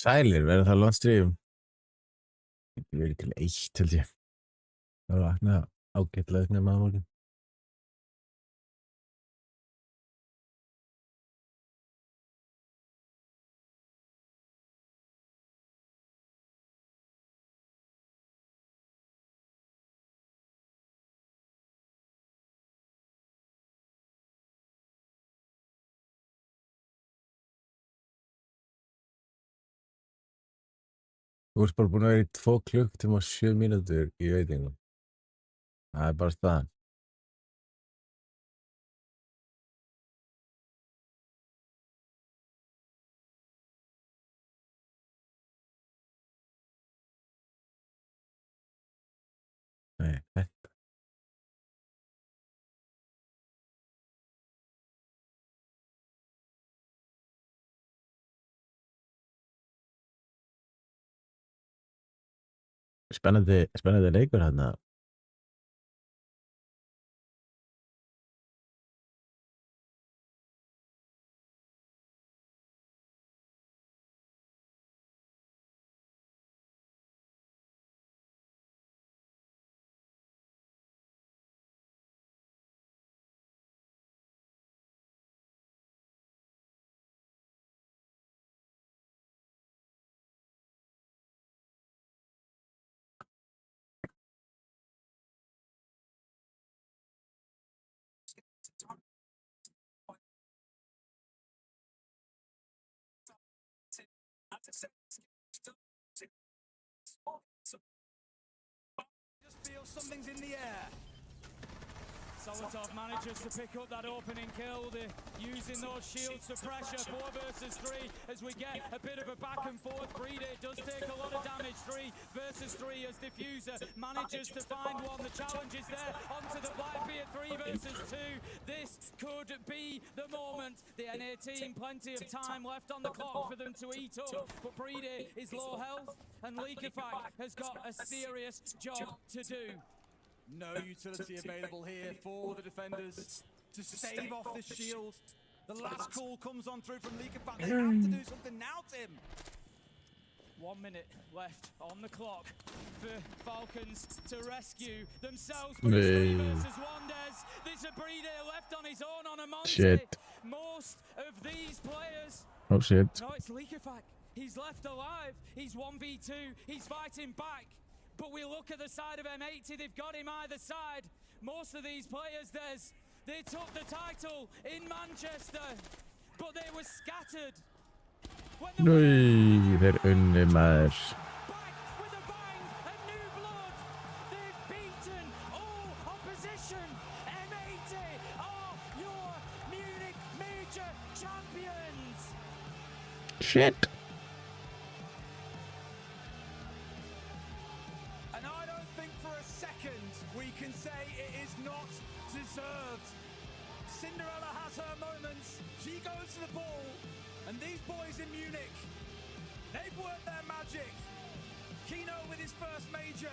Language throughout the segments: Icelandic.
Sælir, verður það landstríðum? Við erum til 1 held ég. Það var vakna ágætlega upp nema að morgun. Þú ert bara búin að vera í 2 klukkutíma og 7 mínútur í veitingum. Það er bara staðan. Nei, þetta. Spennandi leikur hérna. Something's in the air. Solotov manages to pick up that opening kill, using those shields for pressure. 4 versus 3 as we get a bit of a back and forth. Breeder does take a lot of damage. 3 versus 3 as Diffuser manages to find one. The challenge is there onto the Blackbeard. 3 versus 2. This could be the moment. The NA team, plenty of time left on the clock for them to eat up. But Breeder is low health and Leakerfack has got a serious job to do. No utility available here for the defenders to stave off this shield. The last call comes on through from Leakerfack. They have to do something now, Tim. 1 minute left on the clock for Falcons to rescue themselves. But it's 3 versus 1, Des. There's a Breeder left on his own on a Monte. Shit. Most of these players... Oh shit. No, it's Leakerfack. He's left alive. He's 1v2. He's fighting back. But we look at the side of M80, they've got him either side. Most of these players, they took the title in Manchester, but they were scattered. Þeir unni maður. Back with a bang, a new blood. They've beaten all opposition. M80 are your Munich Major champions. Shit. We can say it is not deserved. Cinderella has her moments. She goes to the ball, and these boys in Munich, they've worked their magic. Kino with his first major.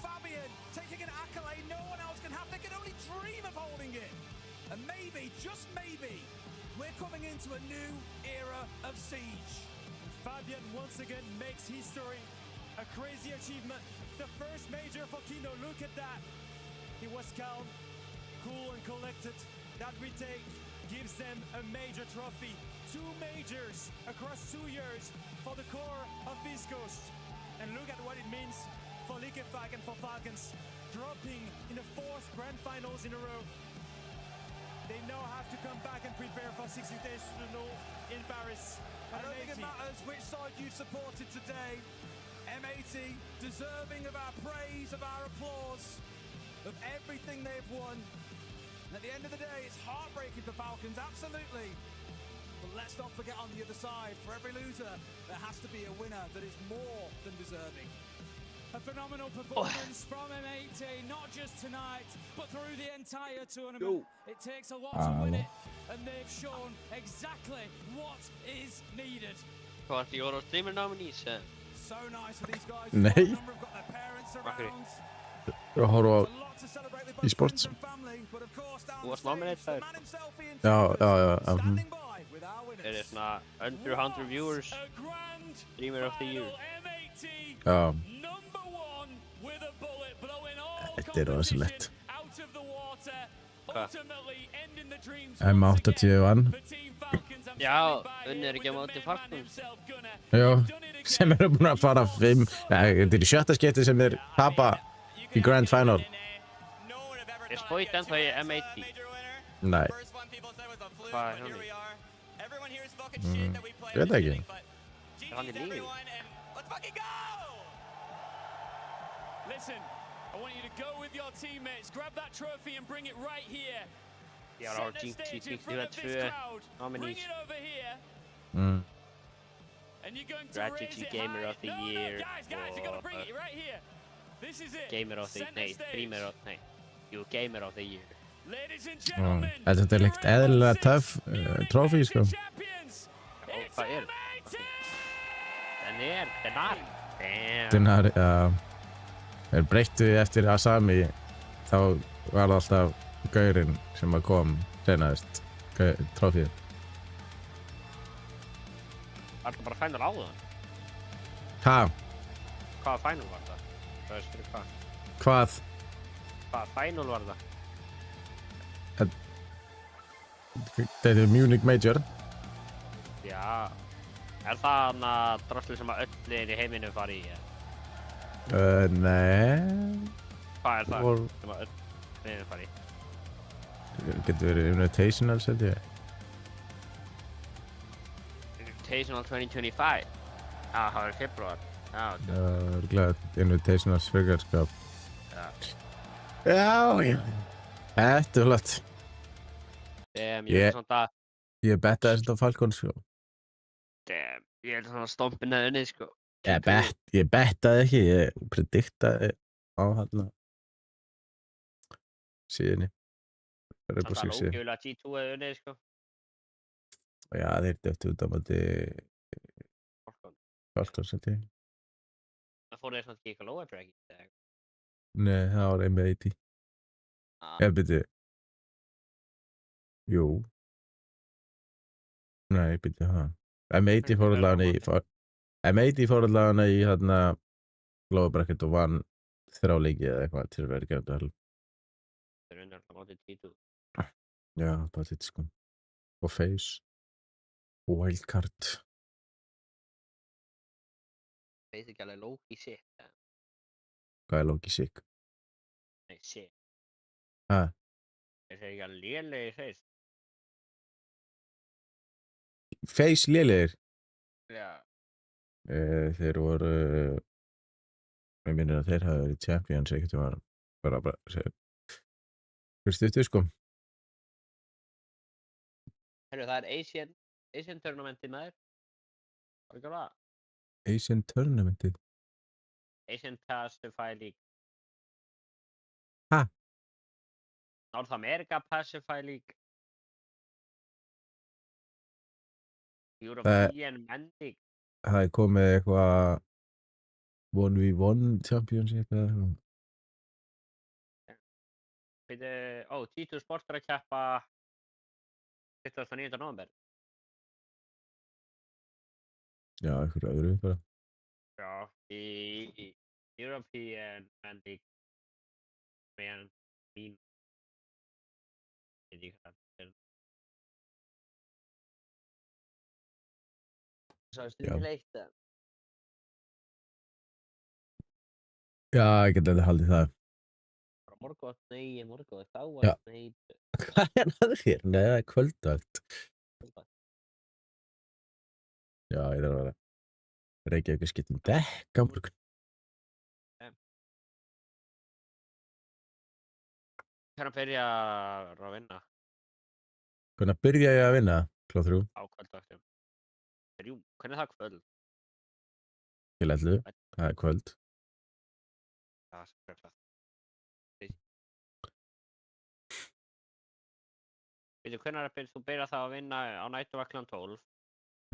Fabian taking an accolade no one else can have. They can only dream of holding it. And maybe, just maybe, we're coming into a new era of Siege. Fabian once again makes history. A crazy achievement. The first major for Kino, look at that. He was calm, cool and collected. That retake gives them a major trophy. 2 majors across 2 years for the core of East Coast. And look at what it means for Leakerfack and for Falcons. Dropping in the 4th grand finals in a row. They now have to come back and prepare for 6th Invitational in Paris. I don't think it matters which side you supported today. M80 deserving of our praise, of our applause, of everything they've won. And at the end of the day, it's heartbreaking for Falcons, absolutely. But let's not forget on the other side, for every loser, there has to be a winner that is more than deserving. A phenomenal performance from M80, not just tonight, but through the entire tournament. It takes a lot to win it, and they've shown exactly what is needed. What, the Euro Streamer nominees? So nice for these guys. Nei. A number have got their parents Okay. around. Að horfa á There's a lot to celebrate with both esports. friends and family, but of course down Who the was stage, nominated the there? man himself, Ian Já, Chambers, já, já, standing by with our winners. It is not under 100 viewers. A grand Streamer of the year. final M80, Já, number one with a bullet blowing all þetta er rosalegt. competition out of the water. Hvað? Ultimately ending the dreams M80 vann. for Team Falcons. I'm Já, standing by unnið here ekki á with móti the main man Falcons. himself, Gunnar. Já, You've done it again. sem eru búin að fara 5, þetta er í sjötta skipti sem þeir tapa í Grand Final. Er Spoit ennþá í M80? Nei, Hvað er hann í? ég veit ekki. Er hann í lífi? Listen, I want you to go with your teammates, grab that trophy and bring it right here. Ég var á Set the stage in front of this GT62 crowd. Bring nominees. it over here. Mm. And you're going to Strategy raise it Gamer high. of the No, Year guys, you gotta og, bring it right here. This is it. Gamer of the... Center Nei, stage. Streamer of... Nei. Jú, Gamer of the Year. Ladies and Já, gentlemen, þetta er líkt eðlilega töff trófí, sko. champions. It's hvað er? M80. Denari. Damn. Dinar, já, þeir breyttu því eftir Asami, þá var það alltaf gaurinn sem að kom senaðist, trófíð. Var það bara final áðan? Ha? Hvaða final var það? Það er spyrir hvað? Hvað? Hvaða final var það? Þetta er Munich Major. Já. Er það hann að drasli sem að öll liðin í heiminum fari í? Nei. Hvað er það Vor- sem að öll liðin fari í? Getur verið Invitationals, held ég. Invitational 2025. Já, það var í februar. Já, Örgulega Invitationals fyrgarskap. já. Já. Þetta er flott. Damn, Ég- ég held svona að... Ég bettaði þetta á Falcons, sko. Damn, ég held svona að stompin að unnið, sko. Ég bettaði ekki, ég prediktaði á hérna síðunni. Það er Það bara er 6. ógjöfulega að G2 að unnið, sko. Já, þeir döftu út á móti Falcon. Falcons, held ég. Það fór þeir svona ekki eitthvað lower track í dag. Nei, það var einmitt 80. Ah, Eða byrju. Jú. Nei, byrju það. M80 fór allavega í hérna lower bracket og vann 3 leiki eða eitthvað til að vera gerðið alveg. þeir unnið alltaf mótið G2. Já, bara þetta sko. Og face. Og wildcard. Veit ekki alveg low-key shit. Hvað er Loki sick? Nei, shit. Ha? Þeir segja ekki alveg lélegi face. Face lélegir. Já. Þeir voru ég minnir að þeir hafa verið champions ekkert var bara fyrir stuttu sko. Herru, það er Asian tournamenti maður. Var ekki alveg? Asian Tournamentið. Asian Pacify League. Ha? North America Pacify League. European Men League. Það er komið eitthvað 1v1 championship eða eitthvað. G2 Sport er að keppa 29. november. Já, eitthvað öðru bara. Já, í European Men League. Men League. Ég veit ekki hvað það er. Svo er stundin leitt það. Já, ég get þetta haldið það. Bara morgun, þá Já. nei. Hvað er það þér? Nei, það er kvöldvakt. Já, ég þarf að vera Reykjavík skiptum dekk á morgun. Hvernig byrja að vinna Hvernig byrja ég að vinna? Klá 3 á kvöldvaktum? 3, hvernig er það kvöld? til 11. Það er kvöld. Það er svo klart. Veitu, hvernig þú byrja það að vinna á nætuvaklan 12?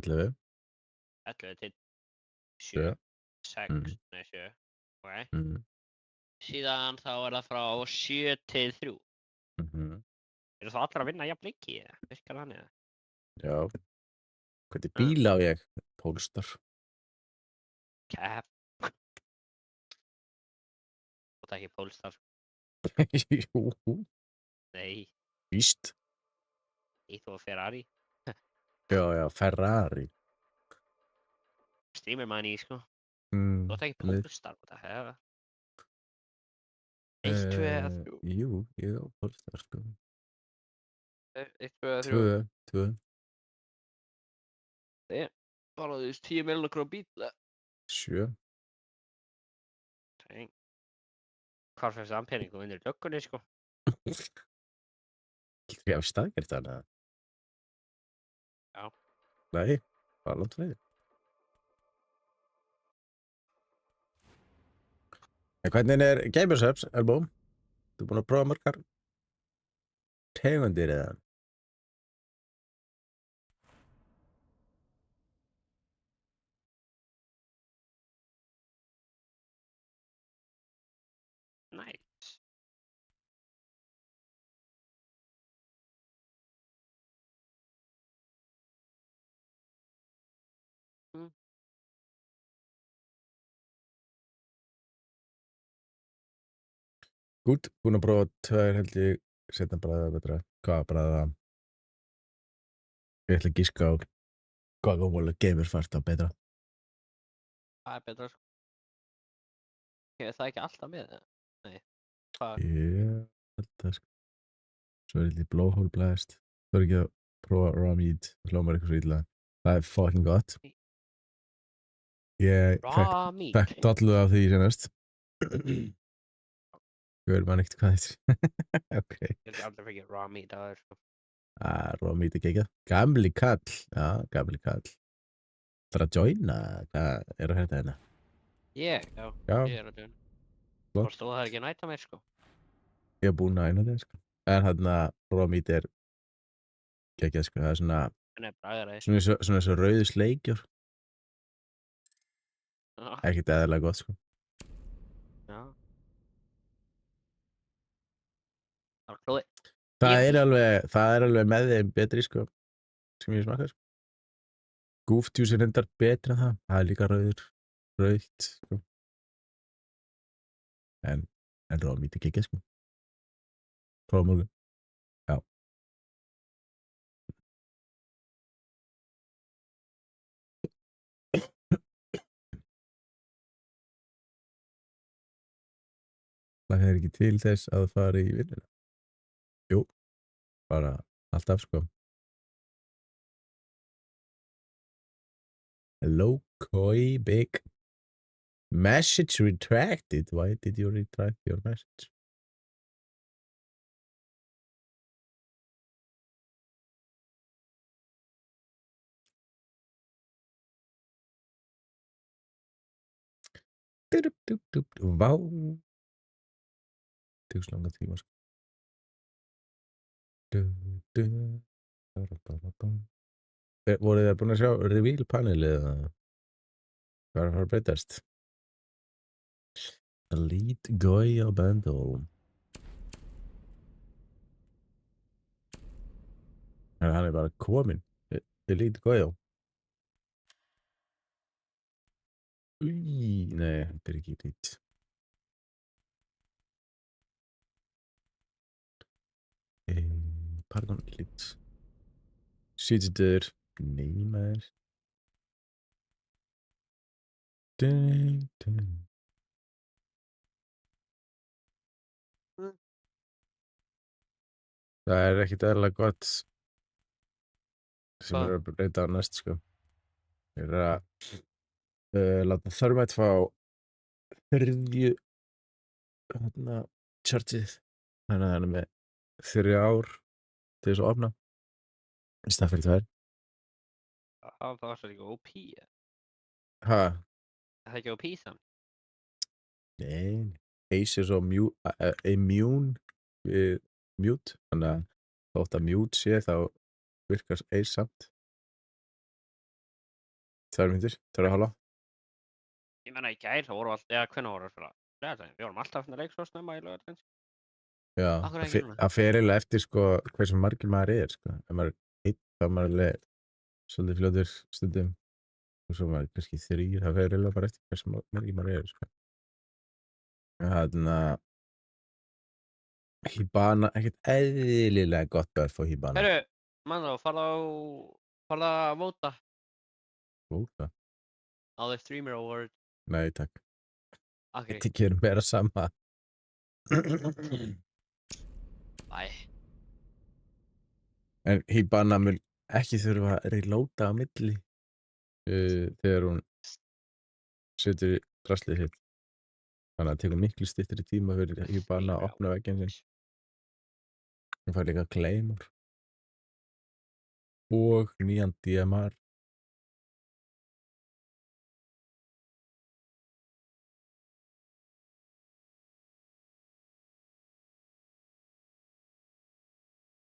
11. 11 til 7, Sjö. 6, Mm. nei 7. Ok. Mm. Síðan þá er það frá 7 til 3. Mhm. Eru þá allir að vinna jafn lengi? Virkar þannig? eða? Já. Hvernig bíl á ég? Polestar. Cap. Og það ekki Polestar. Jú, Nei, víst. eitt og Ferrari. Já, Ferrari. Streamer money, sko. Mm. Þú átt ekki Við- Polestar, what the hell? 1, 2 eða 3. Jú, ég á Polestar, sko. 1, 2 eða 3. 2. Bara þú veist 10 miljonar krónu bíl. 7. Dang. Hvar fyrst þann pening og vinnur í löggunni, sko? Ég hef staðgert hana. Já. Nei, bara langt fleiri. En hvernig er Gamersubs, Elbow? Þú búinn að prófa margar tegundir eða? Nice. Gút, búinn að prófa 2 held ég, setna bræða betra. Hvað bræða? Ég ætla að gíska á hvað góðmólega Gamers fannst það betra. Það er betra, sko. Er það ekki alltaf með það? Nei. Hvað? Ég held það sko. Svo er þetta Blowhole Blast. Það er ekki að prófa Raw Meat. Það hljómar eitthvað svo illa. Það er fucking gott. Ég Raw meat. fekk dollu af því senast. Ég veit maður ekkert hvað þetta er. Ok. Ég held ég aldrei fengið raw meat á þér, sko. Raw Meat er geggjað. Gamli kall. Já, gamli kall. Það er að joina. Hvað er að hætta hérna? Já, Já. ég er að dun. Flott. Og stóð það ekki næta mér, sko. Ég hef búin að eina þetta, sko. En hérna, Raw Meat er geggjað, sko. Það er svona, En er bragðaræði. svona eins og rauðu sleikjur. Ekkert eðalega gott, sko. Já. Það var klóði. Það er alveg með þeim betri, sko. Sem ég smakar. Goof Juice er reyndar betri en það. Það er líka rautt, sko. En Raw Meat er geggjað, sko. Prófa morgun. Já. Það er ekki til þess að fara í vinnuna. Jú, bara alltaf, sko. Hello, Koi Big. Message retracted. Why did you retract your message? Vá. Tekur svo langa tíma, sko. Voruð þið búin að sjá reveal panelið eða hvað er að fara að breytast? Elite Goya Bundle. En hann er bara kominn. Elite Goya. Új, nei, þetta er ekki Elite. Pardon, Elite. Sýttur. Nei, maður. Það er ekkert eðlilega gott sem er að breyta á næst, sko. Ég er að láta Thermite fá 3 chargeið. Þannig að hann er með 3 ár til þess að opna. Í stað fyrir 2. Það var svo ekki OP. Ha? Það er ekki OP samt. Nei. Ace er svo immune við mute. Þannig að þótt að mute sé þá virkar Ace samt. 2 mínútur, 2,5. Ég meina í gær, það voru alltaf, eða hvernig voru það fyrir laugardaginn? Við vorum alltaf að leik svo snemma í laugardaginn. Já, Af hverju ekki núna? það fer eiginlega eftir sko hversu margir maður er sko. Ef maður er einn, þá er maður alveg svolítið fljótur stundum. Og svo maður kannski 3, það fer eiginlega bara eftir hversu margir maður er sko. Þannig að Hibana, ekkert eðlilega gott buff á Hibana. Herru, mann þá, farðu að vóta Óta. á The Streamer Award. Nei, takk. Ok, Þetta gerum meira sama. bye. En Hibana mun ekki þurfa að reloada á milli þegar hún setur draslið sitt. Þannig að það tekur miklu styttri tíma fyrir Hibana að opna vegginn sinn. Hún fær líka Claymore. Og nýjan DMR.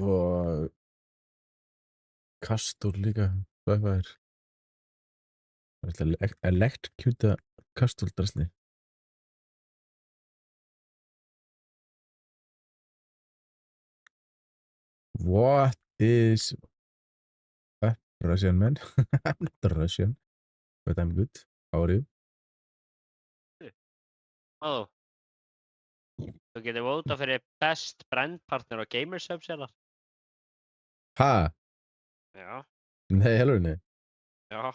Og Kastor líka, hvað er? Það er elektrikjúta Kastor drasli. What is up, Russian man? I'm not Russian, but I'm good. How are you? Halló. Þú getur vóta fyrir best brandpartner á Gamersubs hérna. Ha? Já, Nei, helvunni. já.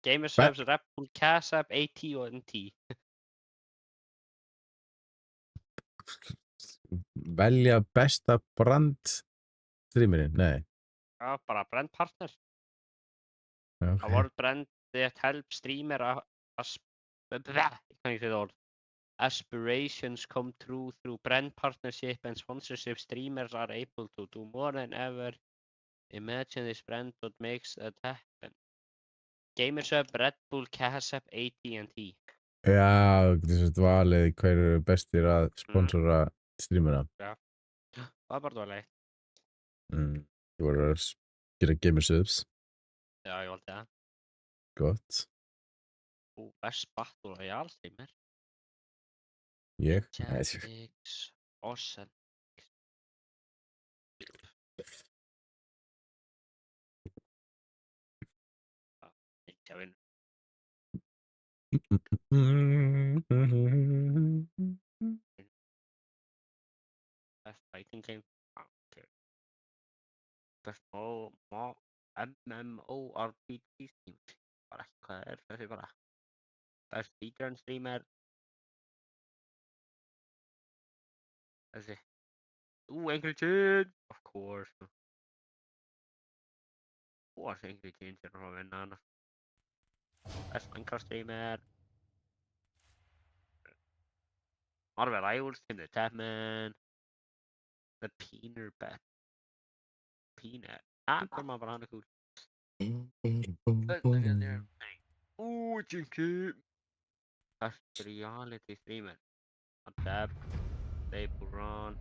Gamersubs, Red Bull, Casap, AT og NT. Velja besta brand streamerinn? Nei. Já, bara brandpartner. Okay. Award brand that help streamer ég kann ekki segja það orð. Aspirations come true through brand partnership and sponsorship. Streamers are able to do more than ever. Imagine this brand what makes that happen. Gamersub, Red Bull, Casap, AT&T. Já, þessu valið hver eru bestir að sponsora streamera. Já, það er bara dvalega. Þú voru að gera Gamersubs. Já, ég valdi það. Gott. Best Battle Royale streamer. Ég? Jetix, Awesome. Ekki að vinna. Best fighting game. Okay. Best MMORPG stream. Bara ekki hvað það er, þessi bara. Best speedrun streamer. Þessi. Angry Chin! Of course. Of course Angry Chin er að vinna hana. Best Minecraft streamer. Marvel Rivals, Tim the Tapman. The Peanut Bet. Peanut. Hvað maður bara hann er cool. Jinky. Best reality streamer. Tab. Staple Ron.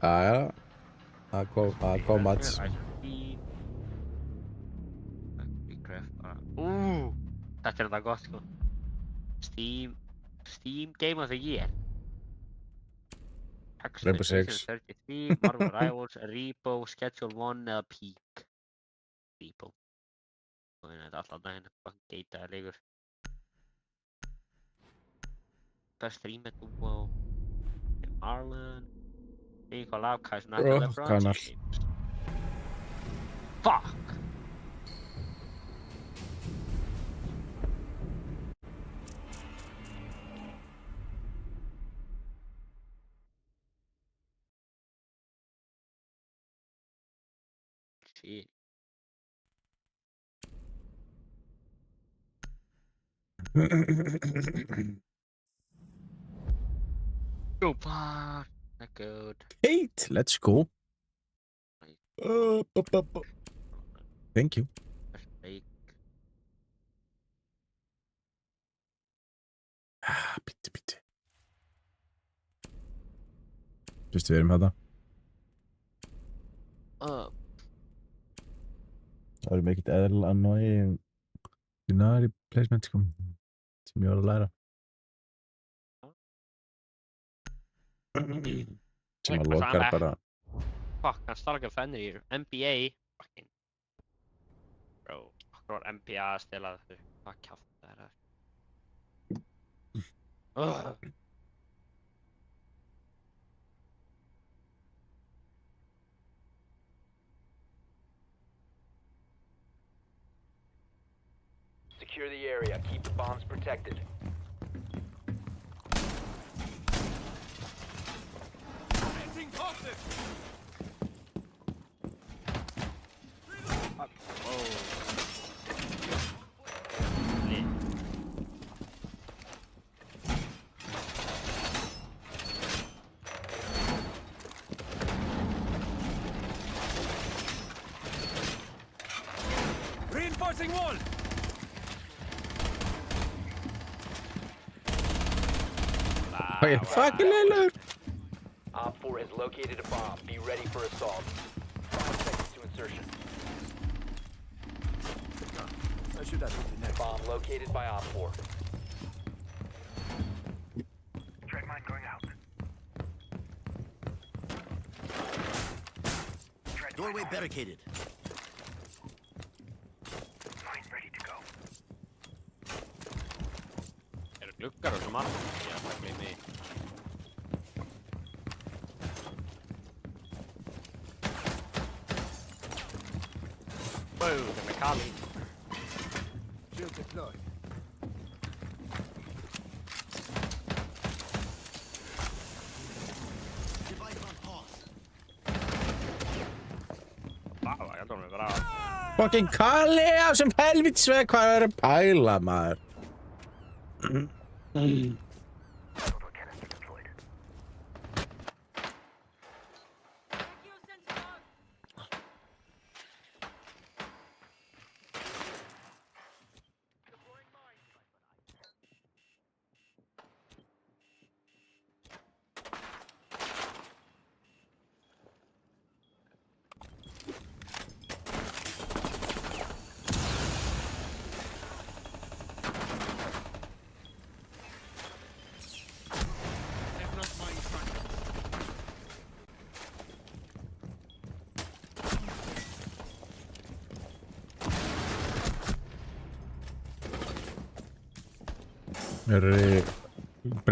Já, það kom mats. Þetta er þetta gott sko. Steam Game of the Year. Rainbow Six. 33, Marvel Rivals, Repo, Schedule 1 eða Peak. Repo. Og þetta er alltaf daginn, fucking geitaði leikur. Best streamer duo. Marlon. Nikolai Kajsnak og LeBron James. Fuck! Shit. Go far. Not good. Kate, let's go. Thank you. Bitti. Þú veist, við erum þetta. Það erum ekkert eðlilega annoying Binary placement sko sem ég var að læra sem að lokar bara Fuck, hann starka fennir í NBA fucking bro, okkur var NBA að stela þessu hvað kjátt það Secure the area. Keep the bombs protected. Planting hostage. Reinforcing wall. Hvað er fucking leilur? Op 4 has located a bomb. Be ready for assault. 5 seconds to insertion. I should have it next. Bomb located by Op 4. Tread mine going out. Doorway barricaded. Mine ready to go. gluggar og svo margt já, það gleymi Wow, það með Kali Shield deployed. Device on pause. Vá, ég held að hún er bara Fucking Kali á sem helvitsveið, hvað er að pæla maður? Total canister deployed.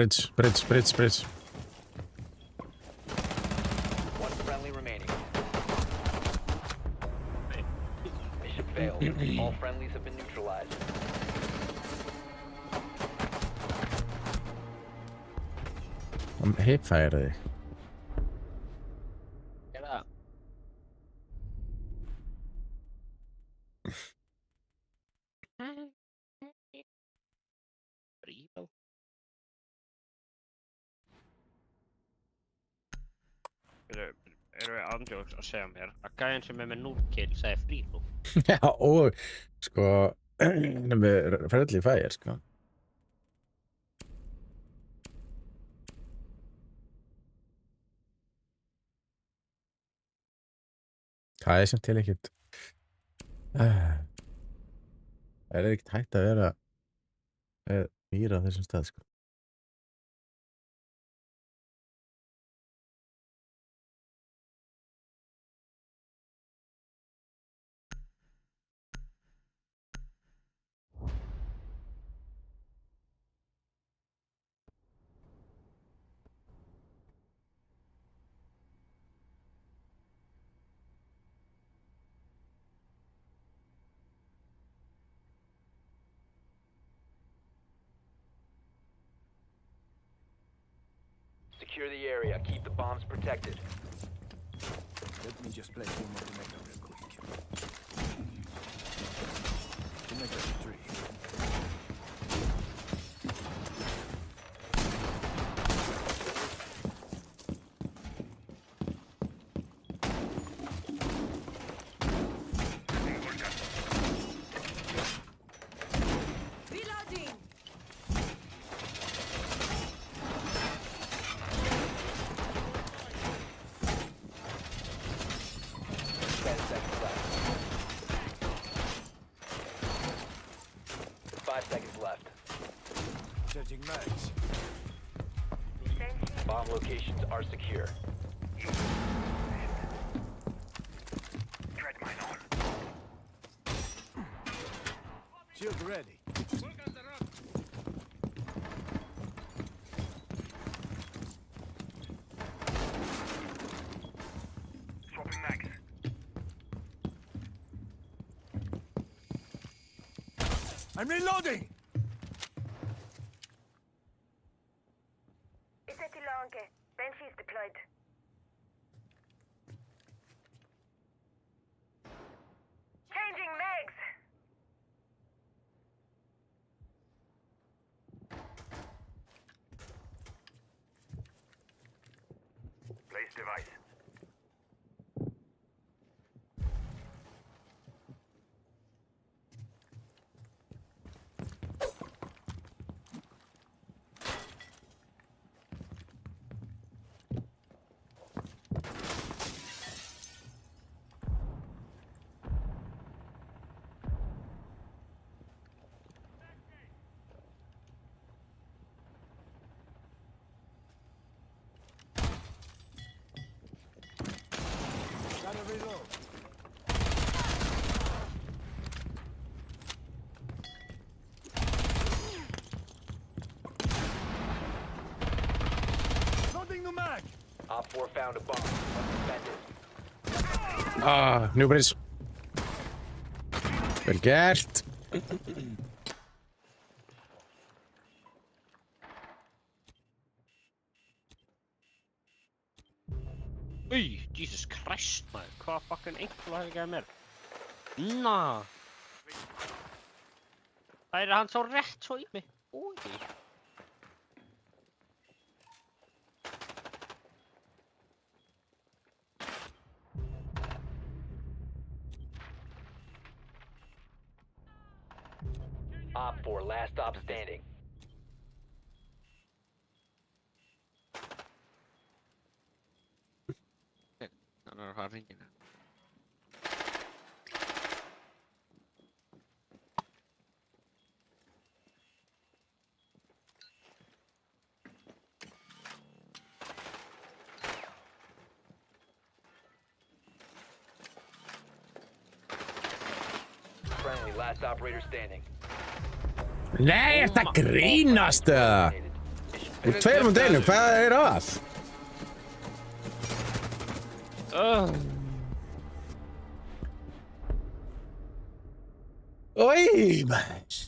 Bridge. One friendly remaining. Mission failed. All friendlies have been neutralized. Hipfæra þig. Gera Fríbel Erum við andjóks að segja mér að gæðin sem er með 0 kill segir fríbel Já, og sko, með friendly fire, sko. Það er sem til ekkert Það er ekkert hægt að vera með mýra á þessum stað, sko. Secure the area. Keep the bombs protected. Let me just place one more connector real quick. Connector 3. Reloading! 10 seconds left. Resetting mags. Bomb locations are secure. Tread mine on. Shield ready. Swapping mags. I'm reloading! Iseti Lanke. Banshees deployed. Changing mags. Place device. Gotta reload. Loading the mag! Op 4 found a bomb. Must defend it. Ah, nobody's... Vel gert. Új, Jesus Christ maður, hvað fucking einhverju hefði gefið mér? Nah. Það er hann svo rétt svo í mig. Új. Op 4, last stop standing. Hann er að fara hringina. Friendly, last operator standing. Nei, þetta grínast eða? Úr tveir einu, hvað er að? Oj, maður.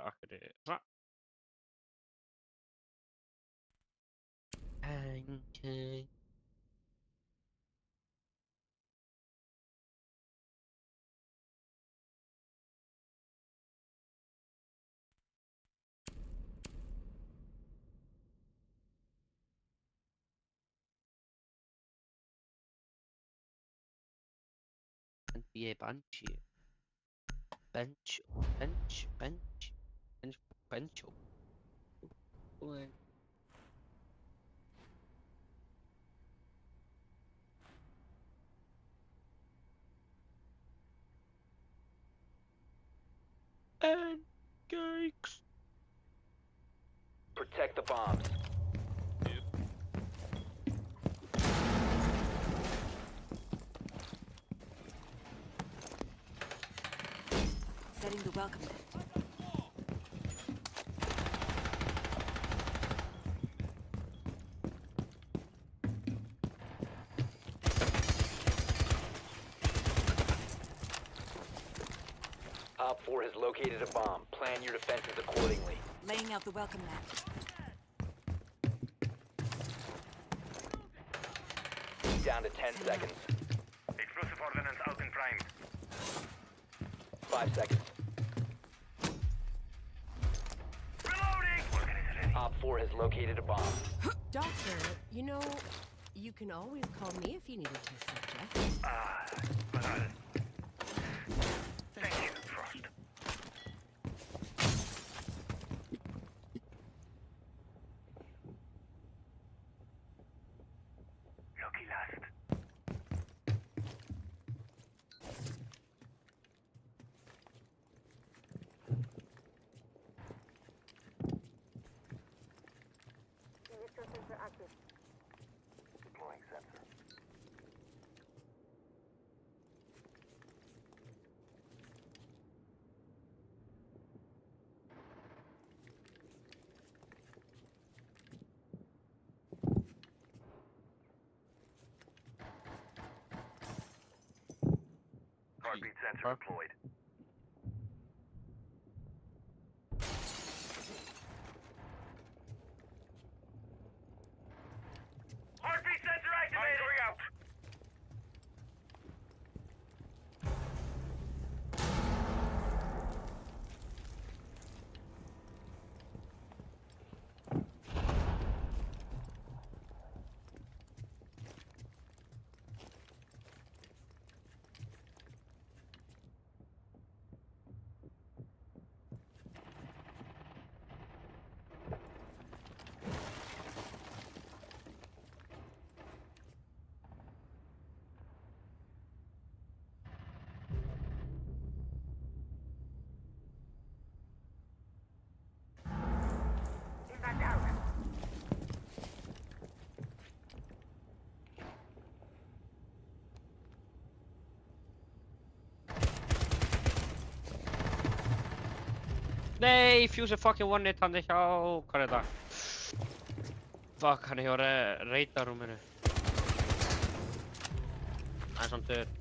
Akkur Okay. NBA Banshee. Bench. Pancakes. Protect the bombs. Setting the welcome net. Op 4 has located a bomb. Plan your defenses accordingly. Laying out the welcome net. Down to 10 seconds. Explosive ordnance out in prime. 5 seconds. Reloading! Organizer ready. Op 4 has located a bomb. Doctor, you know, you can always call me if you need a test subject. But Heartbeat sensor deployed. Heartbeat sensor activated. Going out. Impact out. Nei, Fuse er fucking one-hit hann er hjá... Hvað er þetta? Fuck, hann er hjá reytarúminu. Það er samt döður.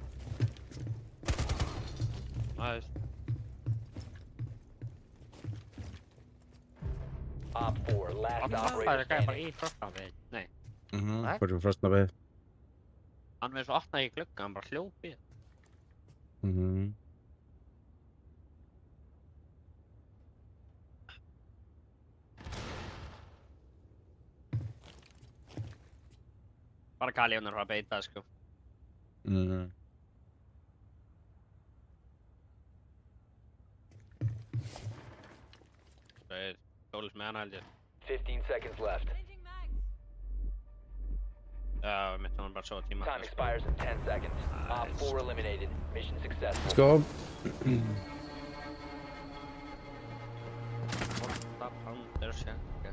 Aðeins. Op 4, last Það operator er gæði bara standing. í frostnafið. Nei, Hvað er frostna við? hann verður svo opnaði í glugga, hann bara hljóp í. Bara Galjónar var að beita, sko. Það er skólis með hana held ég. 15 seconds left. Já, mitt hann bara svo tíma. Time expires in 10 seconds. Op 4 eliminated. Mission successful. Let's go. Porta Pounder Shanka.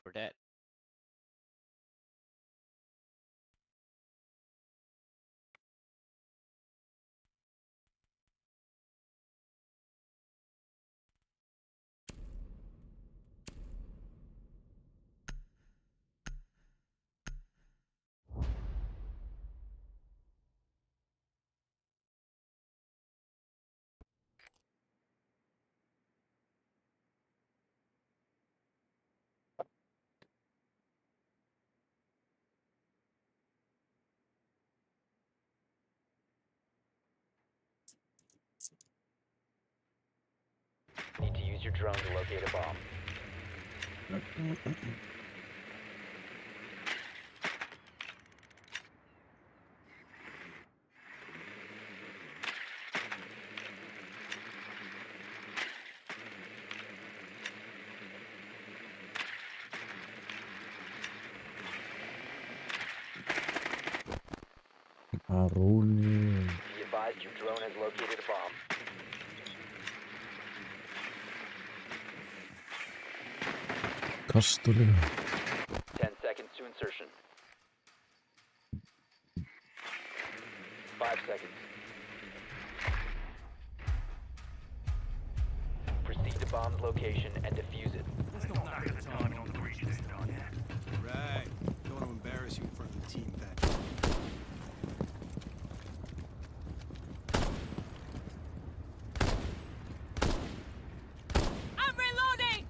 For that. Need to use your drone to locate a bomb. Aroni. Be advised your drone has located a bomb. Kastulega. 10 seconds to insertion. 5 seconds. Proceed to bomb's location and defuse it. Right. Don't want to embarrass you in front of the team, Thatcher. I'm reloading!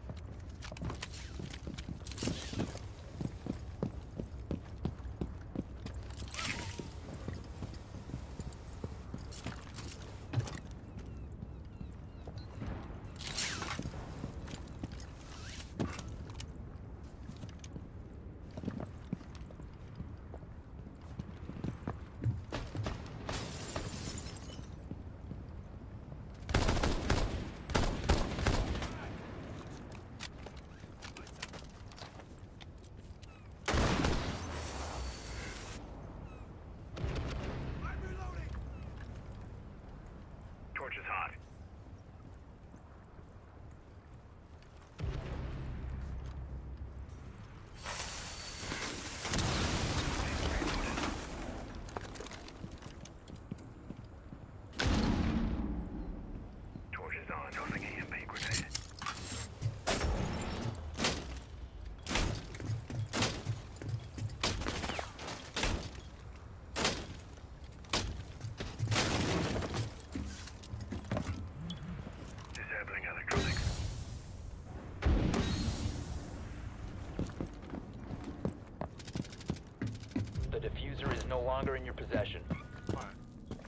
no longer in your possession.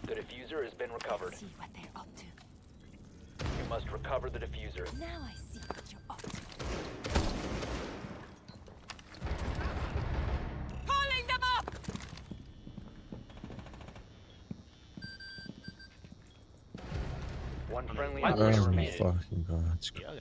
The diffuser has been recovered. See what they're up to. You must recover the diffuser. Now I see what you're up to. Pulling them up! One friendly What? operator Oh my remaining. fucking god. Já,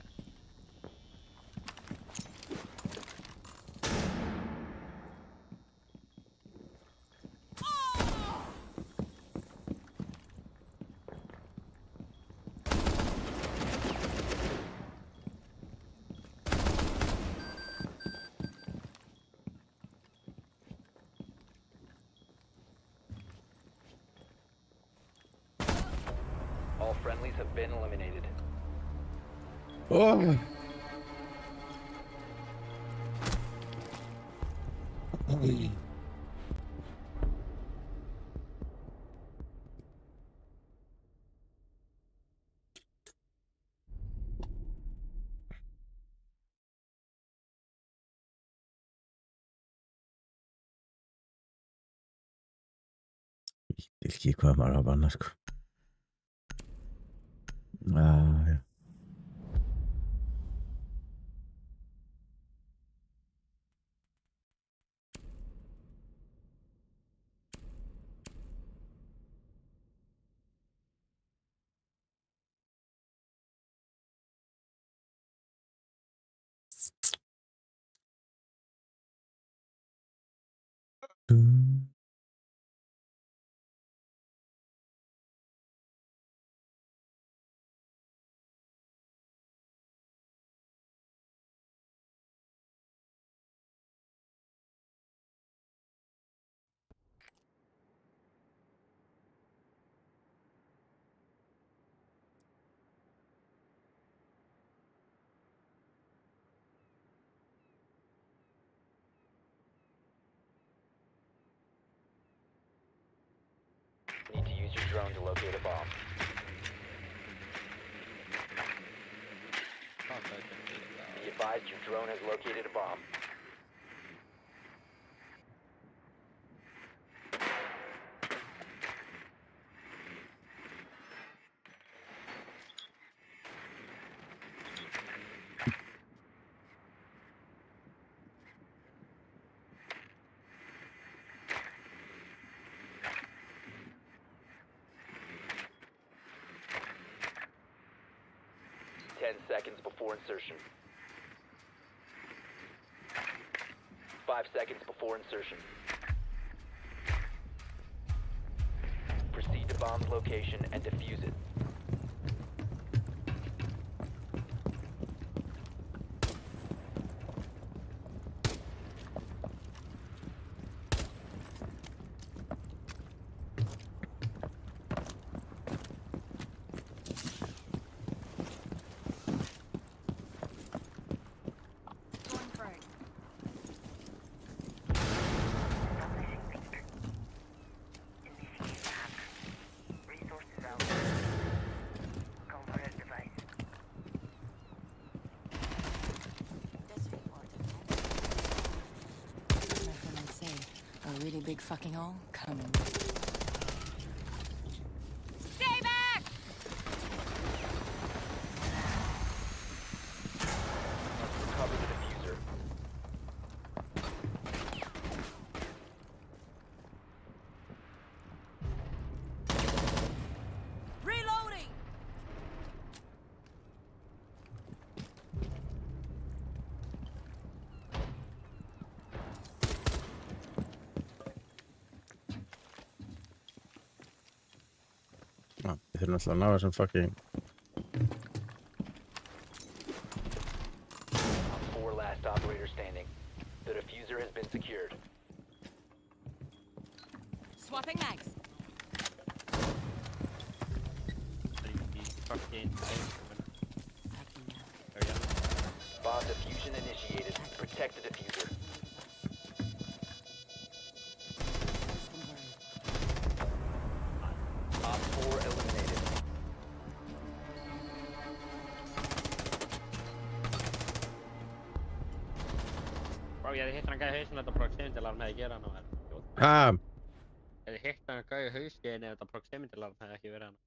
All friendlies have been eliminated. Oh. Ég skil ekki hvað maður á að banna sko. Já. Need to use your drone to locate a bomb. Be advised your drone has located a bomb. Seconds before insertion. 5 seconds before insertion. Proceed to bomb's location and defuse it. A really big fucking hole coming. Stay back! Recover the diffuser. Reloading! Við þurfum alltaf að ná þessum fucking 4 last operator standing. The diffuser has been secured. Swapping mags. Bomb diffusion initiated. Protect the diffuser. Op 4 eliminated. Bro, ég hefði hitt hann gæði hausinn þetta proximity alarm hefði gerað hann og verið. Ah, Hefði hitt hann að gauja hauskeiðin ef þetta proximity alarm hefði ekki verið hann.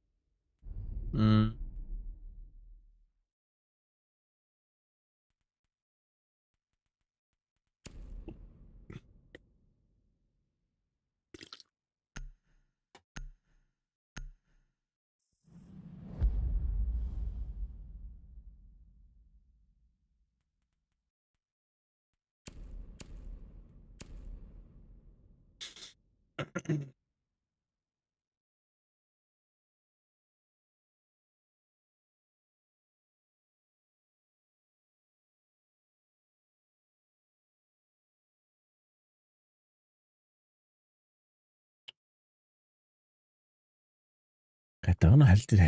Þetta var nú heldur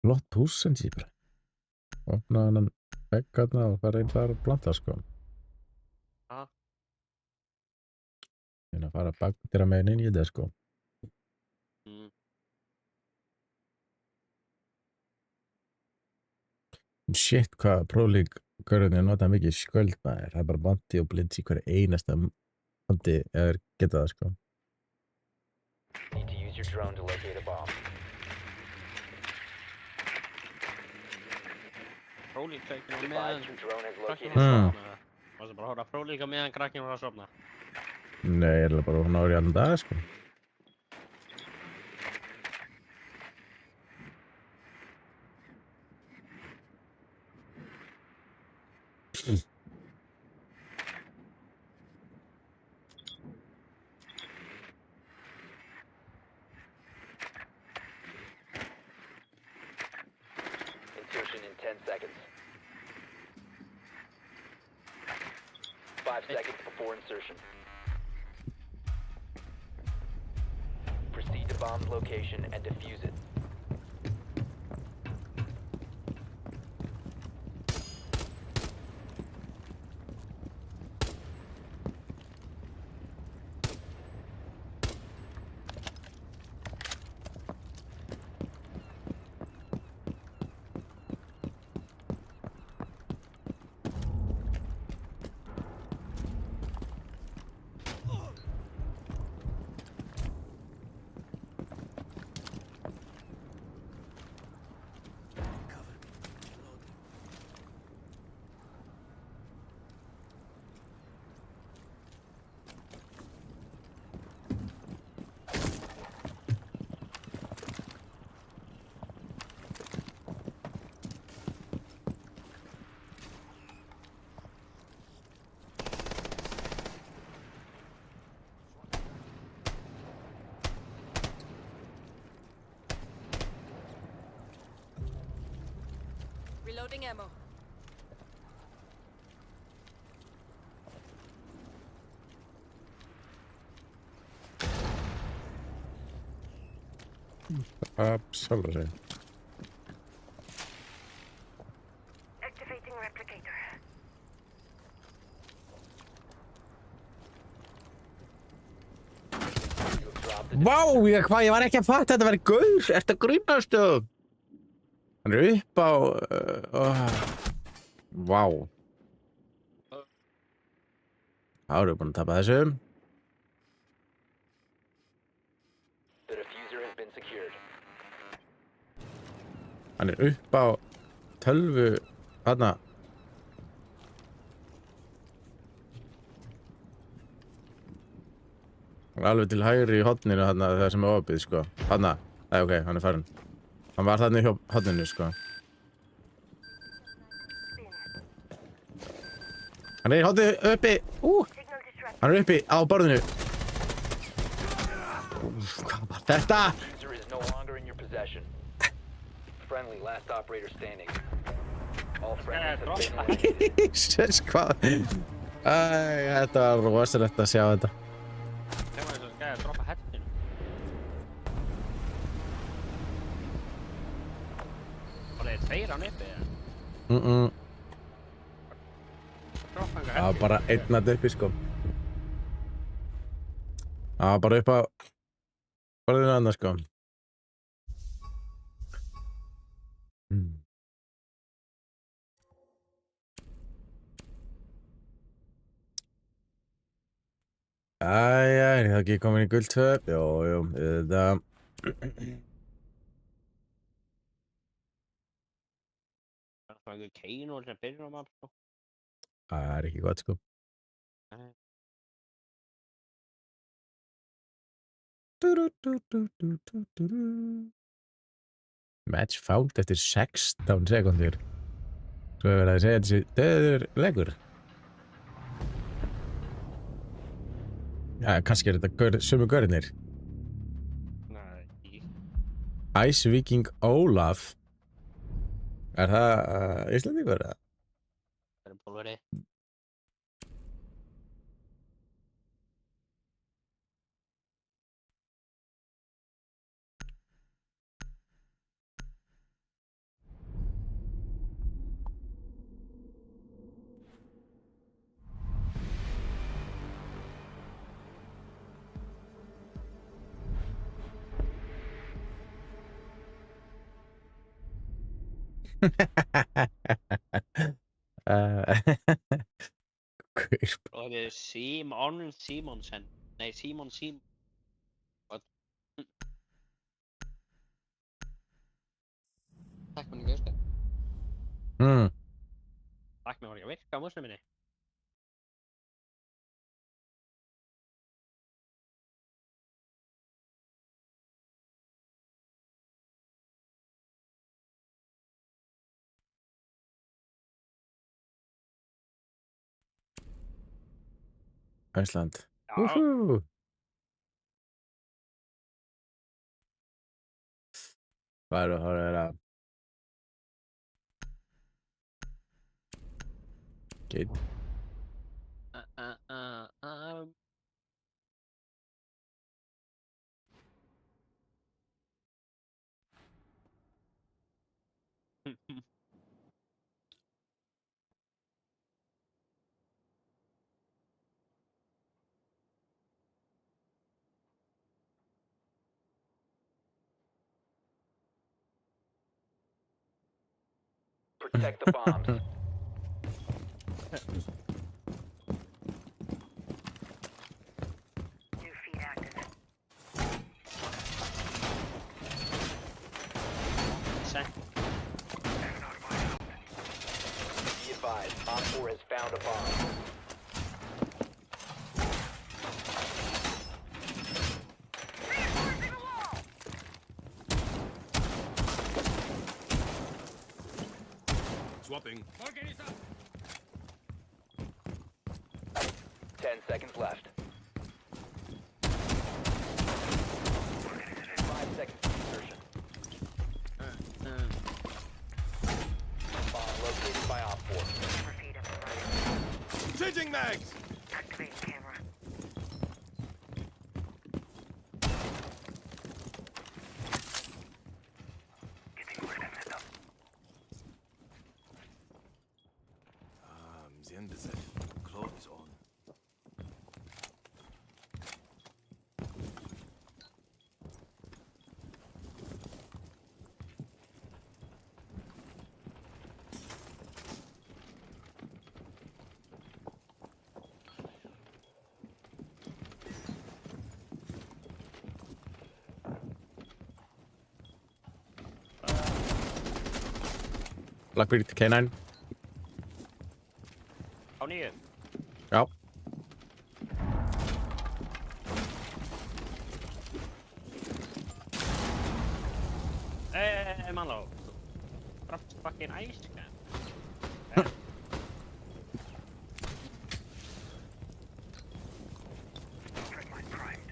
flott púss sem sé bara. Opnaði hann vegg þarna og fara einn þar og planta sko. Já. Að fara bakdýra meginn inn í þetta sko. Shit, hvað Pro League gaurarnir nota mikið sköld maður. Það er bara bounty og blitz í hverju einasta bounty ef þeir geta það sko. Need to use your drone to locate a bomb. Prólík krakkinn á Advise meðan your drone has located krakkinn a var að bomb. sofna. Varstu bara að horfa á Prólík á meðan krakkinn var að sofna? Nei, ég er bara hún árið allan dag sko. Insertion in 10 seconds. 5 seconds before insertion. Proceed to bomb's location and defuse it. Reloading ammo. Absolutt. Activating replicator. You have dropped the Vá, ég var ekki að fatta að þetta væri gaur. Ertu að grínast þú? Hann er upp á... Vá. Það eru búin að tapa þessu. The diffuser has been secured. Hann er upp á tölvu þarna. Hann er alveg til hægri í horninu þarna það sem er opið sko. Þarna. Nei, ok, hann er farinn. Hann var þarna í horninu sko. Hann er í horninu uppi. Signal disrupted. Hann er uppi á borðinu. Hvað var þetta? Diffuser is no longer in your possession. Friendly, last operator standing. All friendlies have been eliminated. Jesus, hvað? Þetta var rosalegt að sjá þetta. Það var eins og skæði að droppa hettinu. Var það tveir án uppi eða? Droppa einhver Það var hettinu. bara einn að uppi sko. Það var bara upp á borðinu annars sko. Æ, er það ekki komin í guld 2? Jú, það... Það er einhver Kano sem byrjar á maður, sko. Það er ekki gott, sko. Nei. Match found eftir 16 sekundur. Svo er verið að segja þessi döður leggur. Já, kannski er þetta sömu görnir. Nei, ekki. Ice Viking Olaf. Er það Íslandingur? Það er bólveri. Gaur. Og það er Simon Simonsen. Nei, Simon What? Takk mér ekki að virka. Takk mér var ekki að virka á musliminni. Æsland. Já. Úhú. Hvað eru að horfa þér að? Geit. Protect the bombs. New feed active. Sen. Be advised, Op 4 has found a bomb. Reinforcing the wall! Swapping. 10 seconds left. 5 seconds to insertion. Bomb located by Op 4. Camera feed up and running. Changing mags! Activating camera. Getting rid of it. Sehen Sie sich. Claw is on. Blackbeard K9. Á nýju. Já. Mannlá. Dropped fucking ice can. Tripline primed.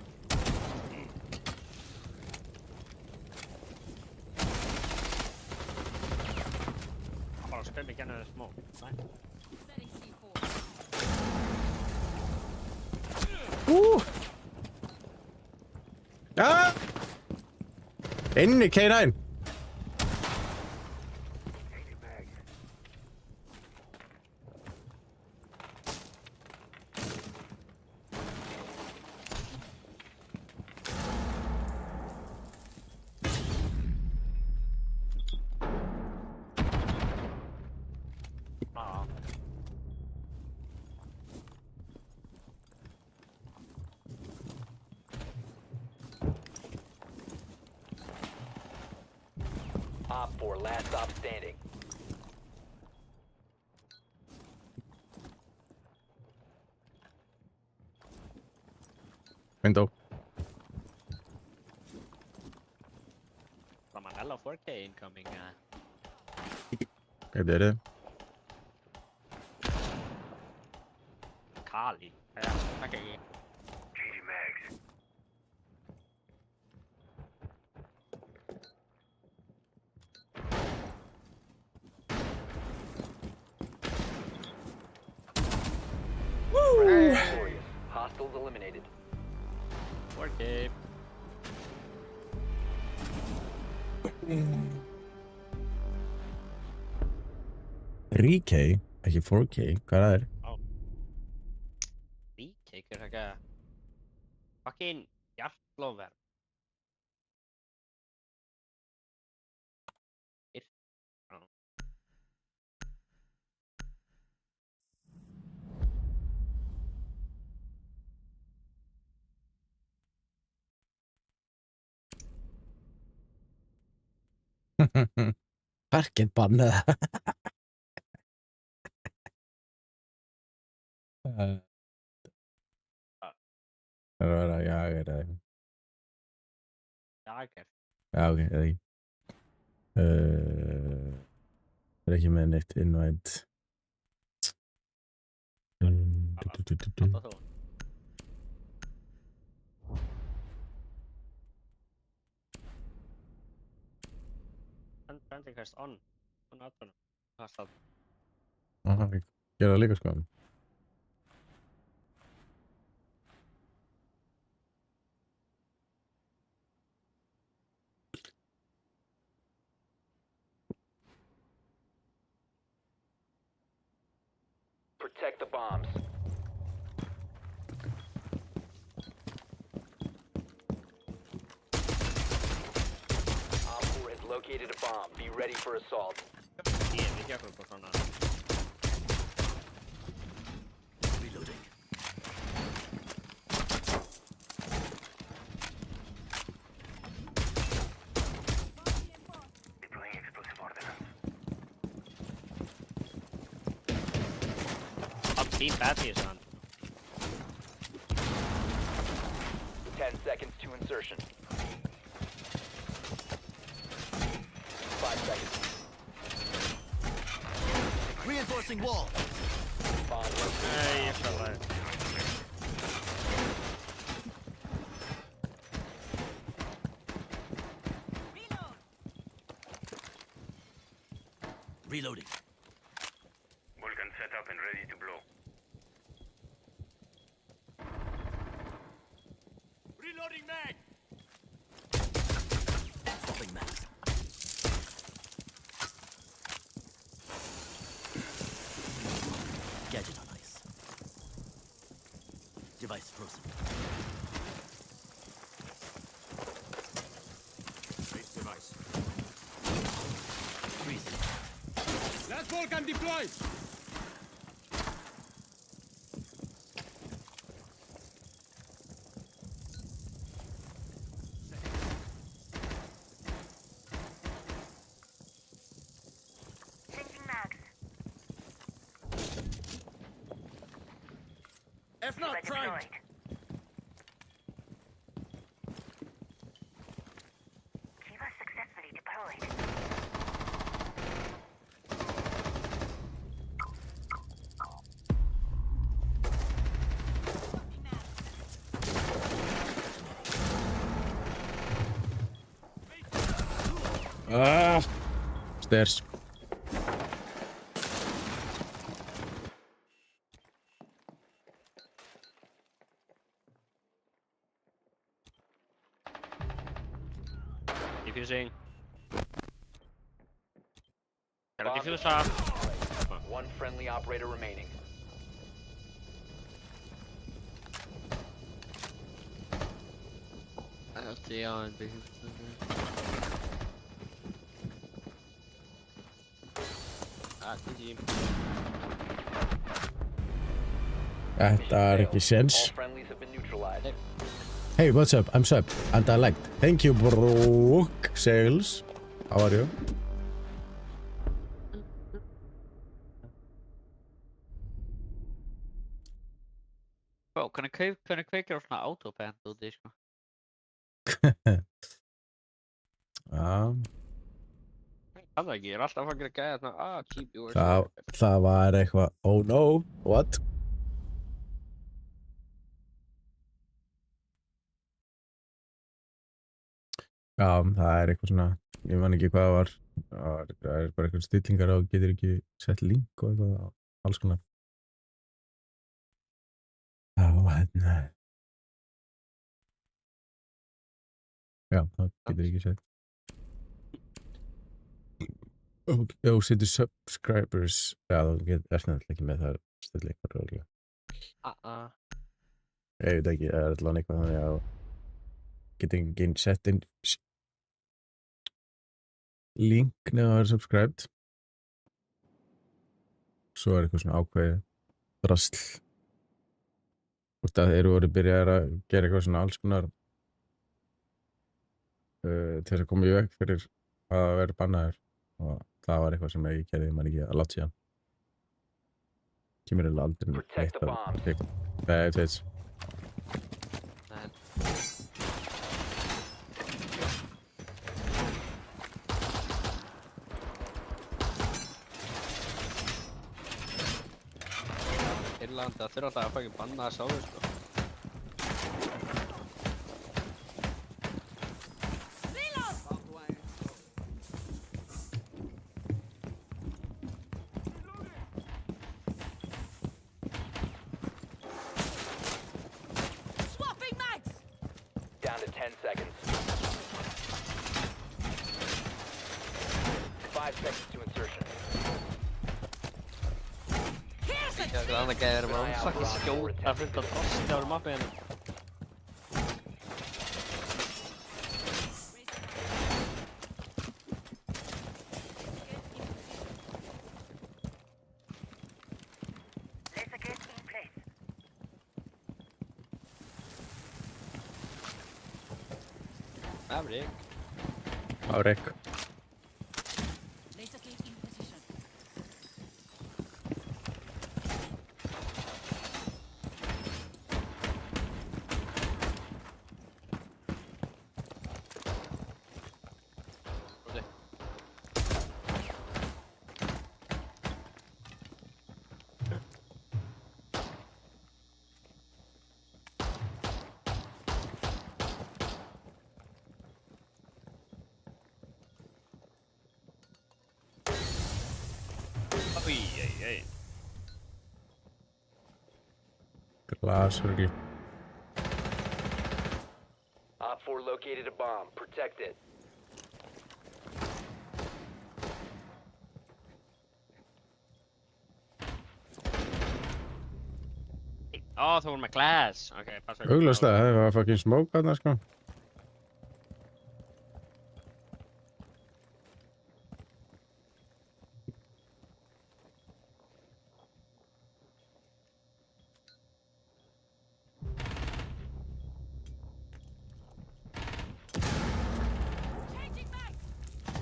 Bara spil mig gärna små. Nej. Ah! Inni K9. Ja. Op 4, last stop standing. Window. Ramanella 4K incoming. Gæti verið. Kali. Okay. Changing mags. Victorious. Hostiles eliminated. 4K. K, ekki 4K, hvað er það? Retake er eitthvað. Fucking hjartlover. Parkett bannað. Það er að vera jager eða eitthvað. Jager. Já, ok, eða ekki. Það er ekki með neitt innvænt. Alltaf þú. Branding cast on. On aðbunum. Hvað er það? Aha, ég gera það líka sko. Protect the bombs. Op 4 has located a bomb. Be ready for assault. Ég er ekki okkur på svona. Reloading. Deploying explosive ordnance. Up team batteries on. 10 seconds to insertion. 5 seconds. Reinforcing wall. Bomb located. Nei, ég skal það. Reloading. Vulcan set up and ready to blow. Reloading mag! Swapping mags. Gadget on ice. Device frozen. Base device. Freezing. Last Vulcan deployed! Changing mags. If not, primed! Kiva successfully deployed. Stairs. Diffusing. Kan du diffusa? One friendly operator remaining. Alltid ja, en Þetta er ekki sens. All friendlies have been neutralized. Hey, what's up? I'm Sub, and I liked. Thank you, Brooke Sales. How are you? hvernig kveikir á svona autopend úti, sko? Já, Ég kann það ekki, ég er alltaf að gæja þarna, keep yours. það var eitthvað, oh no, what? Já, það er eitthvað svona, ég man ekki hvað það var. Það er bara eitthvað stillingar á, getur ekki sett link og eitthvað, alls konar. Já, hérna. Já, það getur ekki sett. Ef þú setur subscribers, já, þú getur náttúrulega ekki með það stilla eitthvað rólega. Ég veit ekki, það er allavega eitthvað þannig að getur ekki sett inn link neða það er subscribed. Svo er eitthvað svona ákveðið drasl. Þeir eru voru byrjaðir að gera eitthvað svona alls konar til þess að koma í veg fyrir að vera bannaður og það var eitthvað sem ég gerði maður ekki að láta síðan. Kemur eiginlega aldrei Protect the bombs. Nei, þetta Írland, það þurfa alltaf að fækja banna að sáðu, sko. Swapping mags! Down to 10 seconds. 5 seconds to insertion. Já, það annað gæðir bara umsakki skjóta að fylgta drosti á mappi hérna. Maverick. Maverick. Laser gate in position. Glasörgli. Op 4 located a bomb. Protect it. Það voru með glass. Ok, passa. Augljóslega, það var fucking smoke þarna, sko.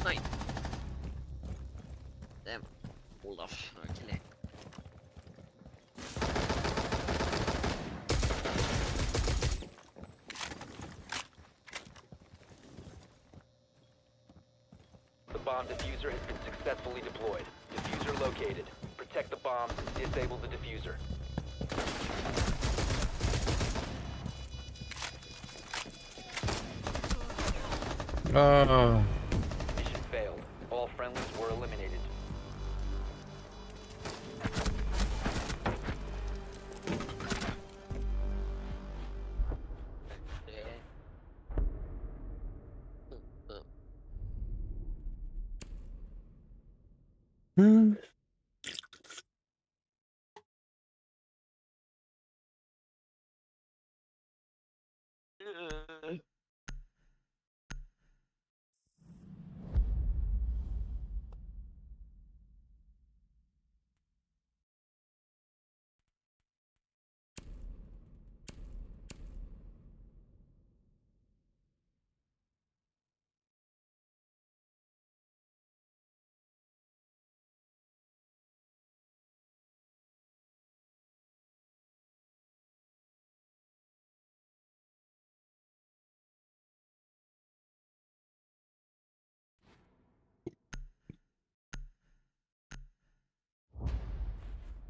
Nei. Damn. Olaf, okay. The bomb diffuser has been successfully deployed. Diffuser located. Protect the bomb. Disable the diffuser. Mission failed. All friendlies were eliminated.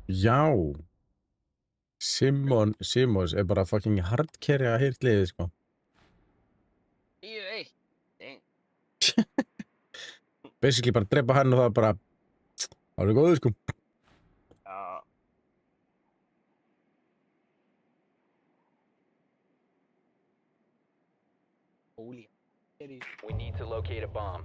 Já. Simons er bara fucking hardcarry að heyrt liðið, sko. 9-1. Dang. Basically bara drepa hann og það er bara alveg góður, sko. Já. Holy. We need to locate a bomb.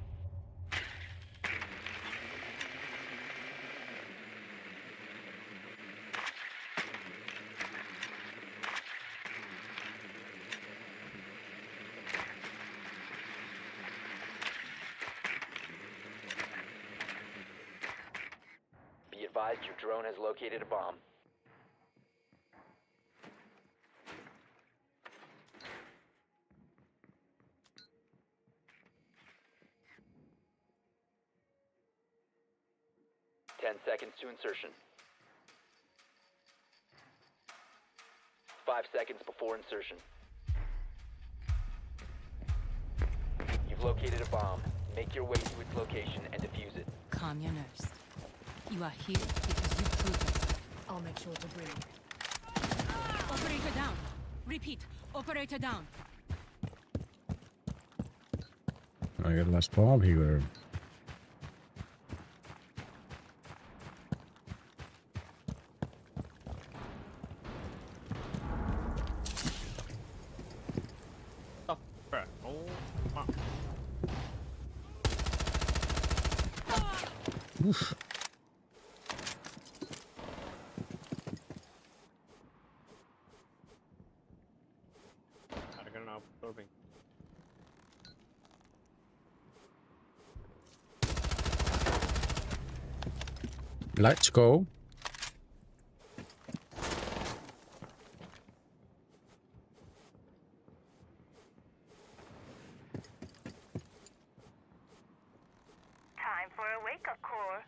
Be advised your drone has located a bomb. Ten seconds to insertion. 5 seconds before insertion. You've located a bomb. Make your way to its location and defuse it. Calm your nerves. You are here because you proved yourself. I'll make sure to breathe. Operator down. Repeat. Operator down. I got last bomb here. Oh, my. Oof. I'm gonna absorbing. Let's go. Time for a wake-up call.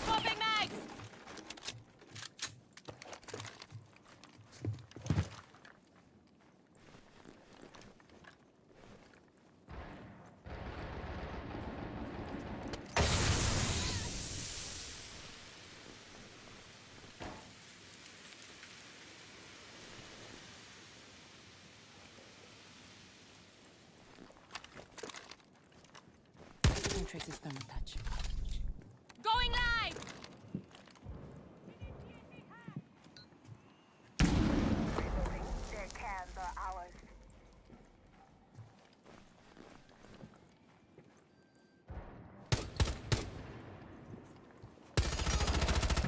Swapping mags! Traces thermal touch. Going live! Their cans are ours.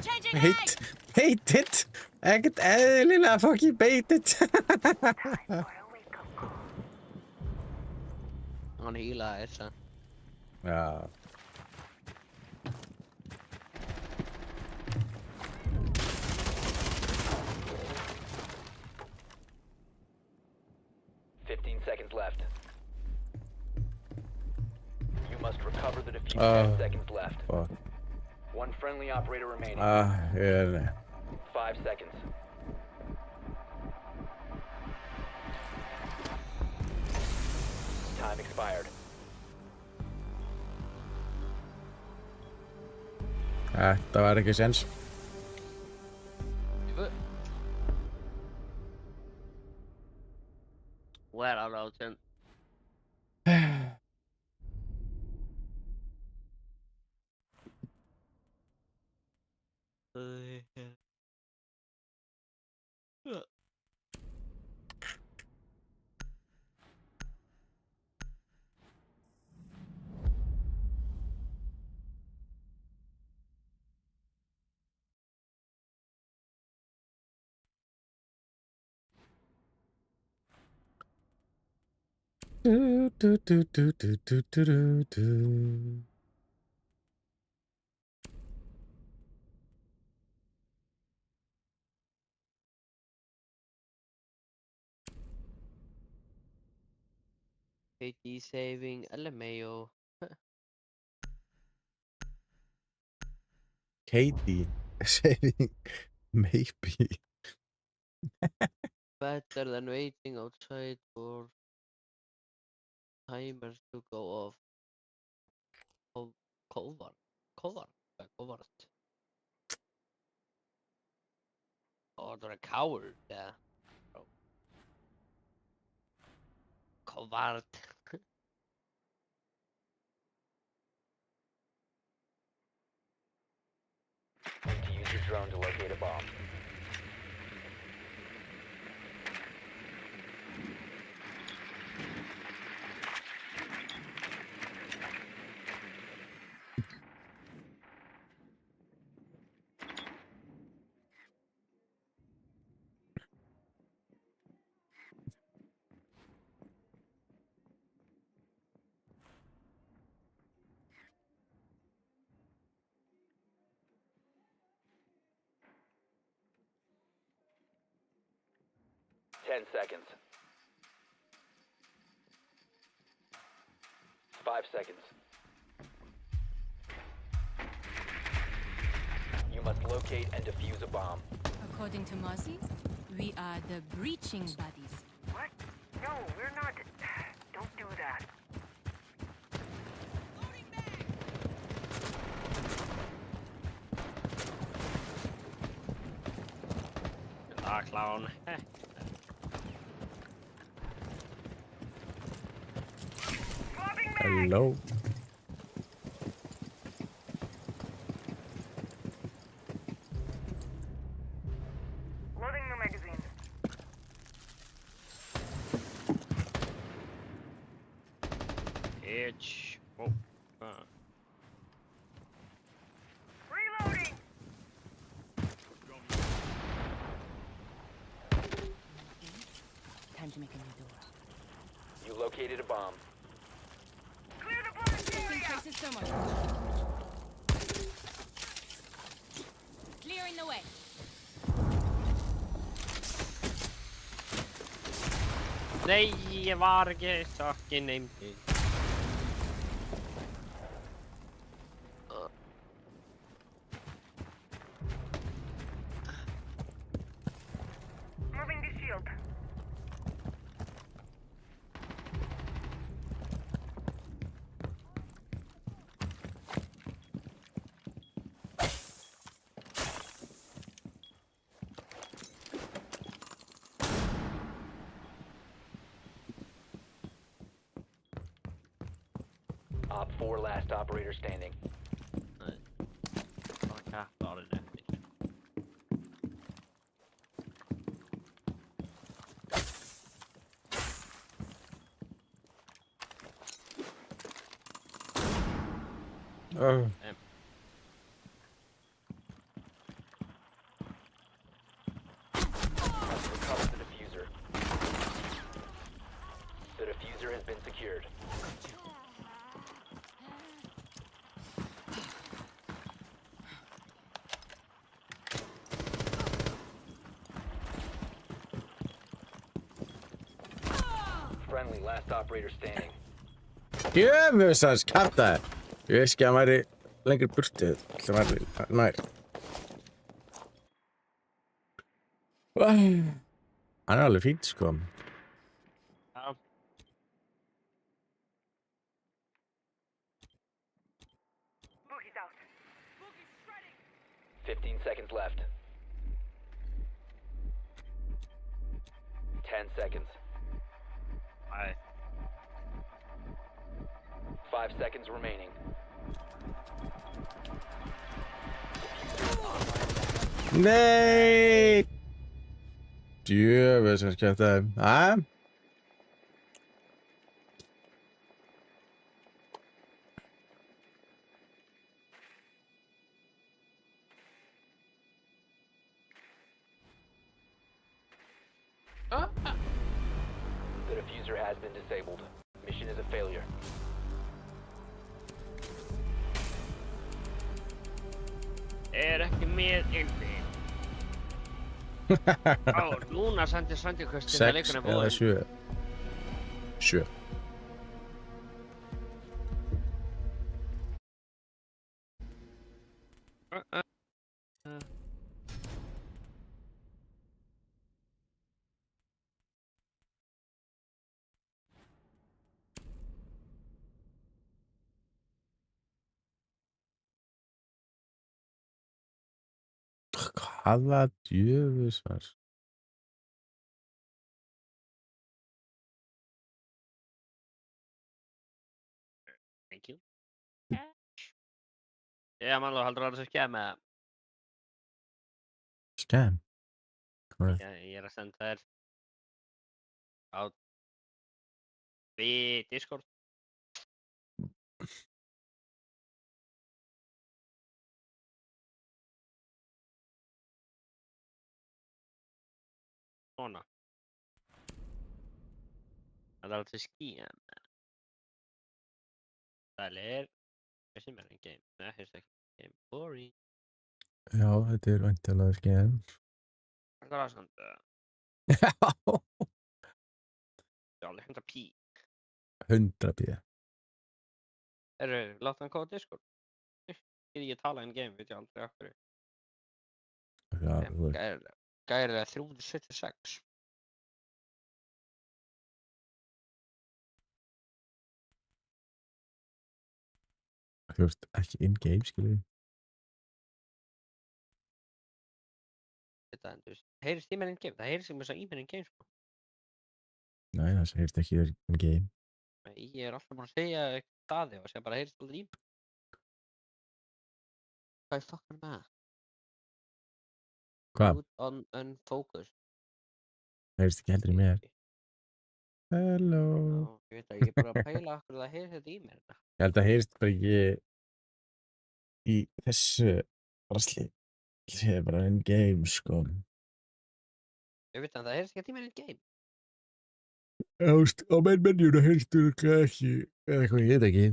Changing mags! Baited! Ekkert eðlilega fucking baited! For a wake-up call. Hann hýlaði þessa. Já. Seconds left. You must recover the defuse. 10 seconds left. Fuck. One friendly operator remaining. Yeah. 5 seconds. Time expired. Þetta var ekki sens. Where are Rosen? KD saving, LMAO. Katie saving maybe. Better than waiting outside for timers to go off. Covert. Oh, they're a coward, yeah. Bro. Covert. Need to use your drone to locate a bomb. Ten seconds. 5 seconds. You must locate and defuse a bomb. According to Mozzie, we are the breaching buddies. What? No, we're not. Don't do that. Clown. Hello. Loading new magazine. Bitch. Oh. Reloading. Time to make a new door. You located a bomb. Clear the blast area. Places thermal. Clearing the way. Nej, ég var ekki fucking neymdi. Moving the shield. Op 4 last operator standing. Fuck, var det där. Oh. Must recover the diffuser. The diffuser has been secured. Friendly, last operator standing. Jöfusans kjartaði. Ég veist ekki að hann væri lengur burtið. Það væri nær. Hann er alveg fínt, sko. Ja. Boogie's out. 15 seconds left. 10 seconds. Nej. 5 seconds remaining. Nei! Jöfusans kjartaði. Hæ? The diffuser has been disabled. Mission is a failure. Ekki með inni. Núna sendi Köstin að 6 leikurinn er eða búinn. 7. 7. Hvaða djöfusar? Thank you. Já, Maló, heldur það að það sé skemm eða? Scam? Hvað? Ég er að senda þér á við Discord. Svona. Það er alltaf skemm. Það er sem er en game. Nei, það er ekki game. Boring. Já, þetta er væntanlega scam. Það er aðsand. Já. Það er alveg 100p. 100p. Láta hann kóða Discord. Ég tala en game, veit ég aldrei af hverju. Já, þú veist. Gærilega 376. Þú veist, ekki in-game, skilur við. Þetta endur. Heyrist í mér in game? Það heyrist sem þess að í mér in game, sko. Nei, það heyrst ekki in-game. Nei, ég er alltaf búin að segja eitthvað staði og segja bara heyrist aldrei í mér. Hvað er fucking með það? Hvað? Put on unfocus. Heyrst ekki heldur í mér. Hello. Já, ég veit að ég er bara að pæla okkur það heyrist þetta í mér. Ég held að heyrst bara ekki í þessu rasli. Það er bara in-game, sko. Ég veit að það heyrist ekki í mér in game. Þú veist, á menjuna heyrst þú ekki, eða eitthvað, ég veit ekki.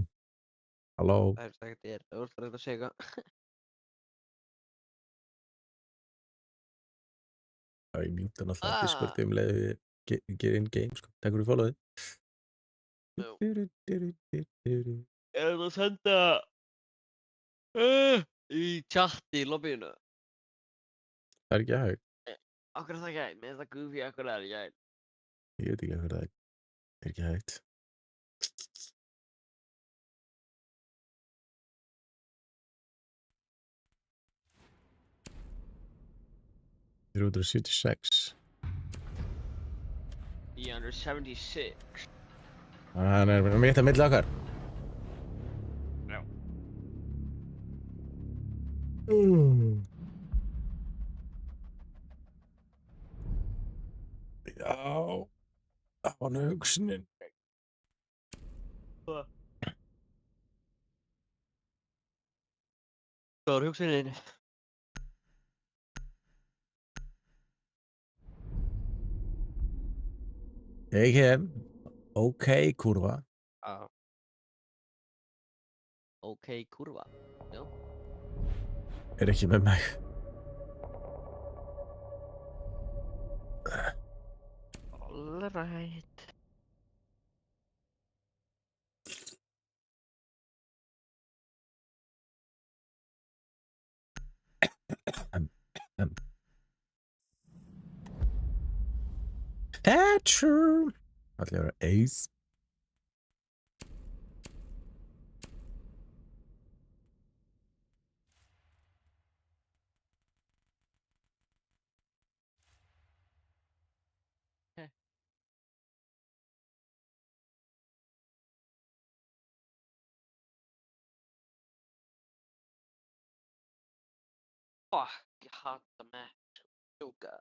Halló. Það heyrist ekki þér. Það voru þetta að segja. Já, ég mjúta náttúrulega Discord leiði við gerum in-game, sko. Takk fyrir followið. Ég er að senda í chatti í lobbyinu. Það er ekki að hægt. Akkur er það ekki hægt? Mér finnst það goofy, akkur er það ekki hægt? Ég veit ekki að það er ekki hægt. Það er 376. 376. Það er mitt að milli okkar. Já. Já, það var nú hugsunin. Hvað var hugsunin? Ég kem. Ok, kurva. Já. Ok, kurva. Já. Er ekki með mig. All right. Thatcher. Allir að vera ace. Fuck, ég hata mig. Sjóka.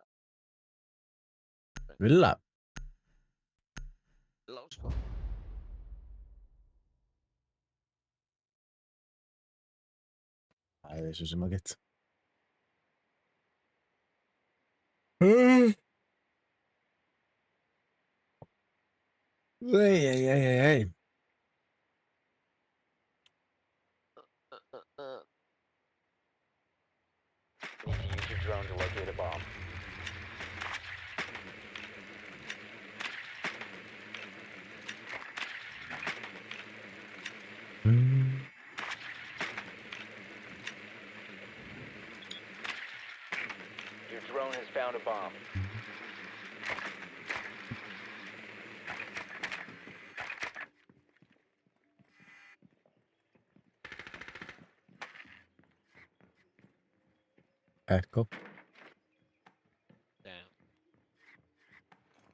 Villa. Lásko. Það er svo sem að gett. Ei. Need to use your drone to locate a bomb. Your drone has found a bomb. Echo.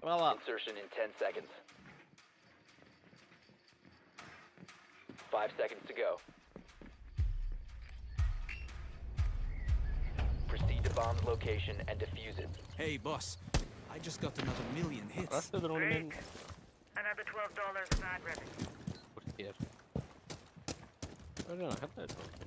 Brava. Insertion in 10 seconds. 5 seconds to go. Proceed to bomb's location and defuse it. Hey, boss. I just got another 1,000,000 hits. Rættu drónum minn. Another $12 of ad revenue. Hvort hér. Hvað er hérna? Hérna er drónum.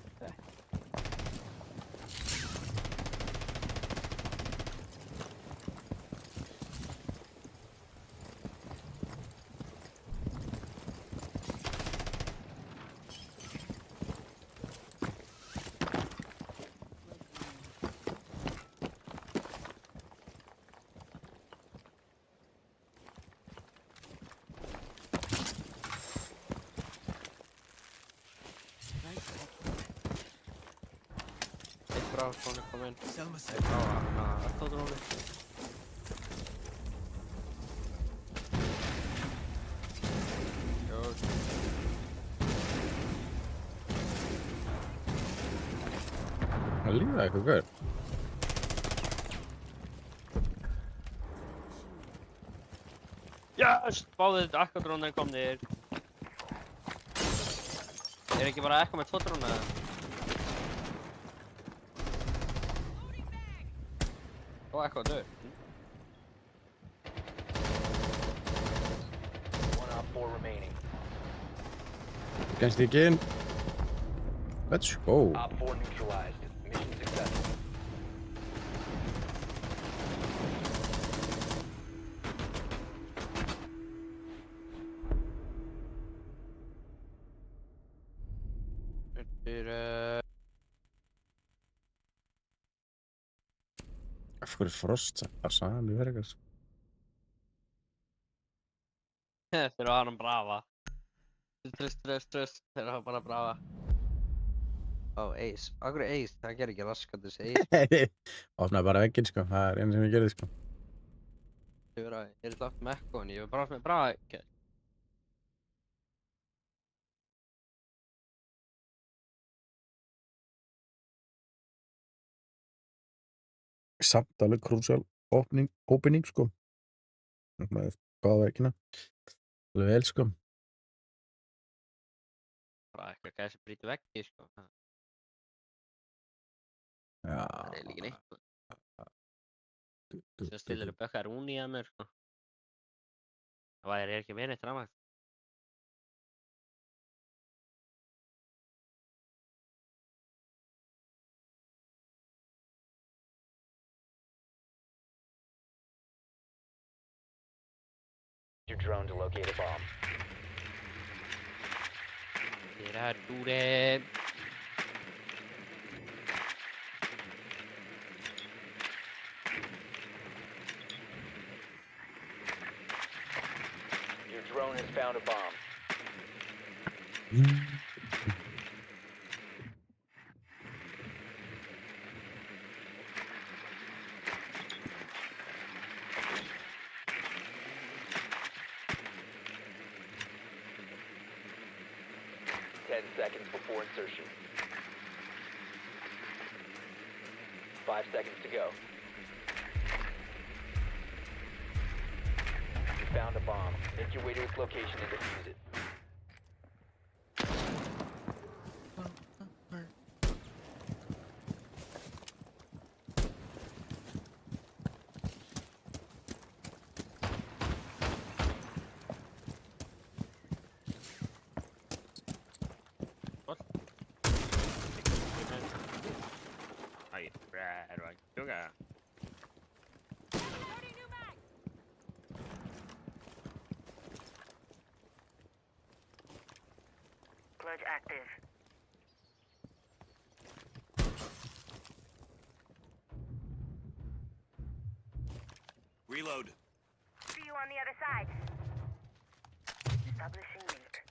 Eitt brá drónum kom inn. Selma said. Eitt brá rættu drónum. Jó. Það líða eitthvað gaur. Yes! Báðir akkadrónir komnir. Er ekki bara ekka með 2 dróna? Og ekka dör. One op 4 remaining. Kennst ekki inn. Let's go. Op 4 neutralized. Mission successful. Af hverju Frost að sami verið? Þeir hafa hann brava. Stress. Þeir hafa bara brava. Ó, Ace. Akkur er Ace? Það gerir ekki raskat þessi Ace. Opnaði bara vegginn sko, það er einu sem ég gerði sko. Ég er alltaf með ekkon, ég var bara með brava. Samt alveg crucial opening sko. Með báða veggina. Alveg vel sko. Bara eitthvað gæði sem brýti veggi, sko. Já. Það er líka neitt. Svo stilur bökkar rúni að mér, sko. Það er ekki verið neitt rafmagn. Your drone to locate a bomb. Mira, dure. Your drone has found a bomb. Seconds before insertion. 5 seconds to go. You found a bomb. Make your way to its location and defuse it. Ay, raro, juga. Clutch active. Reload. See you on the other side. Establishing link.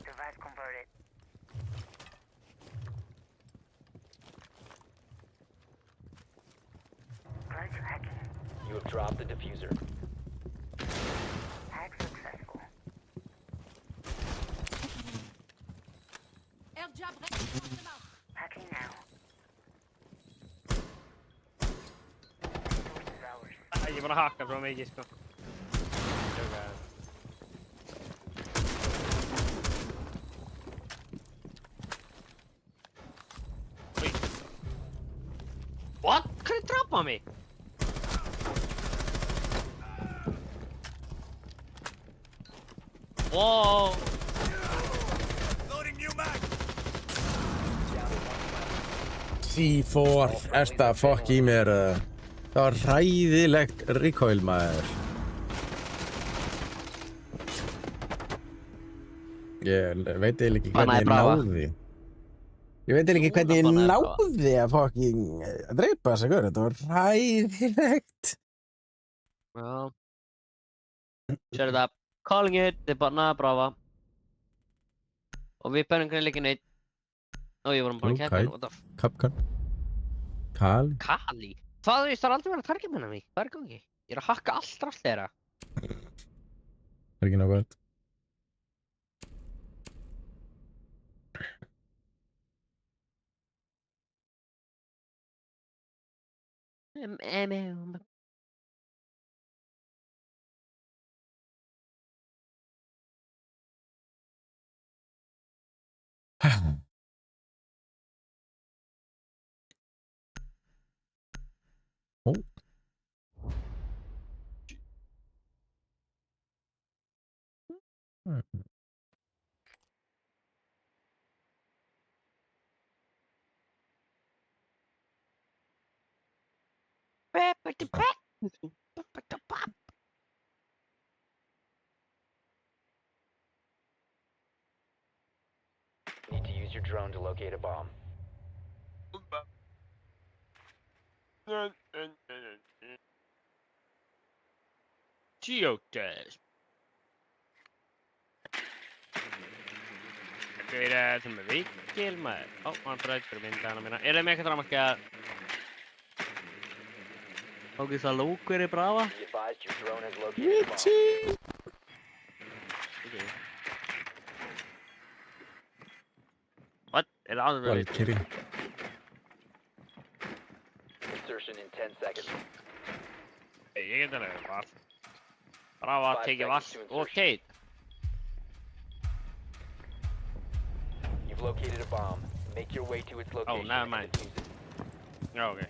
Device converted. Clutch hacking. You have dropped the diffuser. Hack successful. Air jab, Hacking now. Sources Ég er bara að hakka svo mikið, sko. Oj. What? Hvernig drapa hann mig? Wow. Loading new mag. C4, ertu að fokk í mér? Það var hræðilegt recoil, maður. Ég veit eiginlega ekki hvernig ég náði. Ég veit eiginlega ekki hvernig ég náði að fucking dreipa þessa gaur. Þetta var hræðilegt. Já. Sérðu það. Calling it, þið barnaða brafa. Og við bennum greinilega ekki neitt. Og ég vorum bara að keppa hérna, what the f... Kapkan. Kali. Kali? Hvað þú veist, það er aldrei verið að targa minna mig. Hvað er í gangi? Ég er að hakka allt rast þeirra. Það er ekki nákvæmt. Ó. Need to use your drone to locate a bomb. Geotest. Þetta er sem er vikil maður. Ó, hann bröð fyrir myndana mína. Er það með eitthvað drama ekki að... Ógið það lókur í brafa? Be advised your drone has located a bomb. What? Er það alveg veit? Valkyrie. Insertion in 10 seconds. Ég get alveg vall. Brafa, tekið vall. Ok. You've located a bomb. Make your way to its location never and mind. defuse it. Já, ok.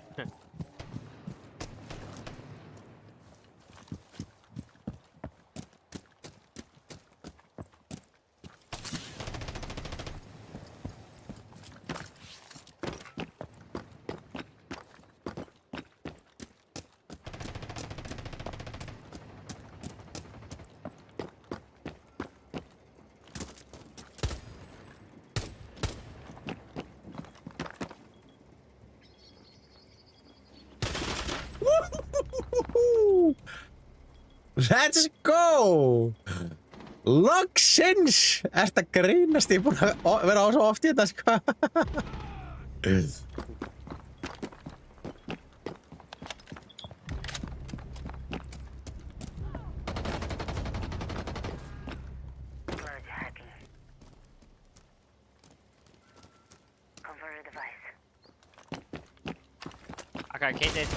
Let's go! Loksins! Ert að grínast, ég er búinn að vera á svo oft í þetta, sko. Close hacking. Convert a device. Okay, Kate.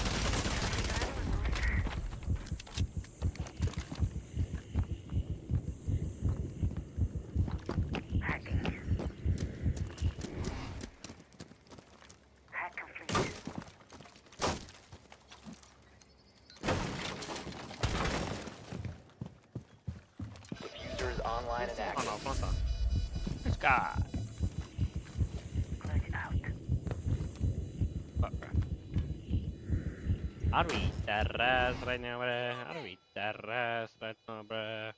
Online and active. Oh no, pronto. This guy. Close out. Are we terrace right now, bruh? Are we terrace right now, bruh?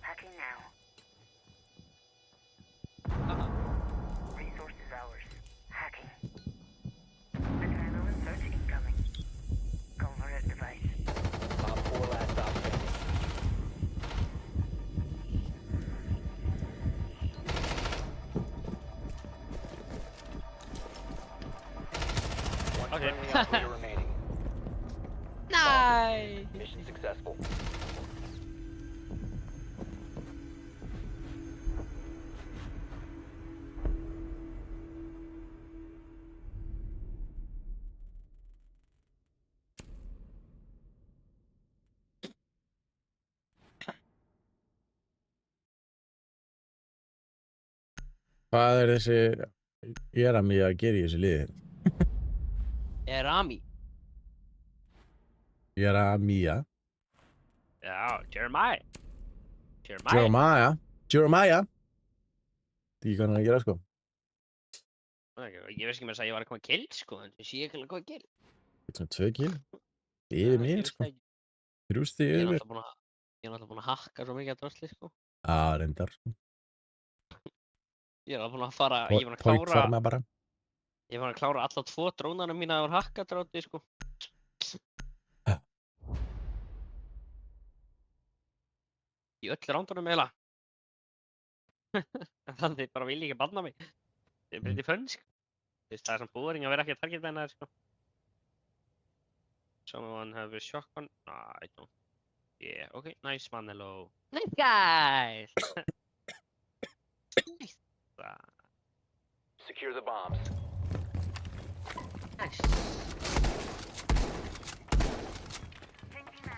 Hacking now. Resources ours. Hacking. Adrenaline search incoming. Convert a device. Op 4 last stop standing. One Okay. friendly operator remaining. Nice! Mission successful. Hvað er þessi Jeremy að gera í þessu liði? Rami. Jeremia. Já, Jeremiah. Jeremiah. Jeremiah. Það ekki hvað hann er að gera, sko. Ég veist ekki með þess að ég var að koma kill, sko, en ég sé ekki alveg hvað kill. Þetta er 2 kill. Yfir mér, sko. 3 stig Ég er yfir mér. náttúrulega búinn að hakka svo mikið að drasli, sko. Reyndar, sko. Ég er búinn að fara, ég er búinn að klára, Pointfarma bara. ég er búinn að klára alla 2 drónana mína úr hakkadráti, sko. Í öllu rándunum eiginlega. Þannig bara vil ég ekki banna mig. Það er pretty fun, sko. Það er svona boring að vera ekki að targeta hennar, sko. Someone have a shotgun? No, I don't. Yeah, okay, nice man, hello. Nice guys! Nice. Secure the bombs. Nice.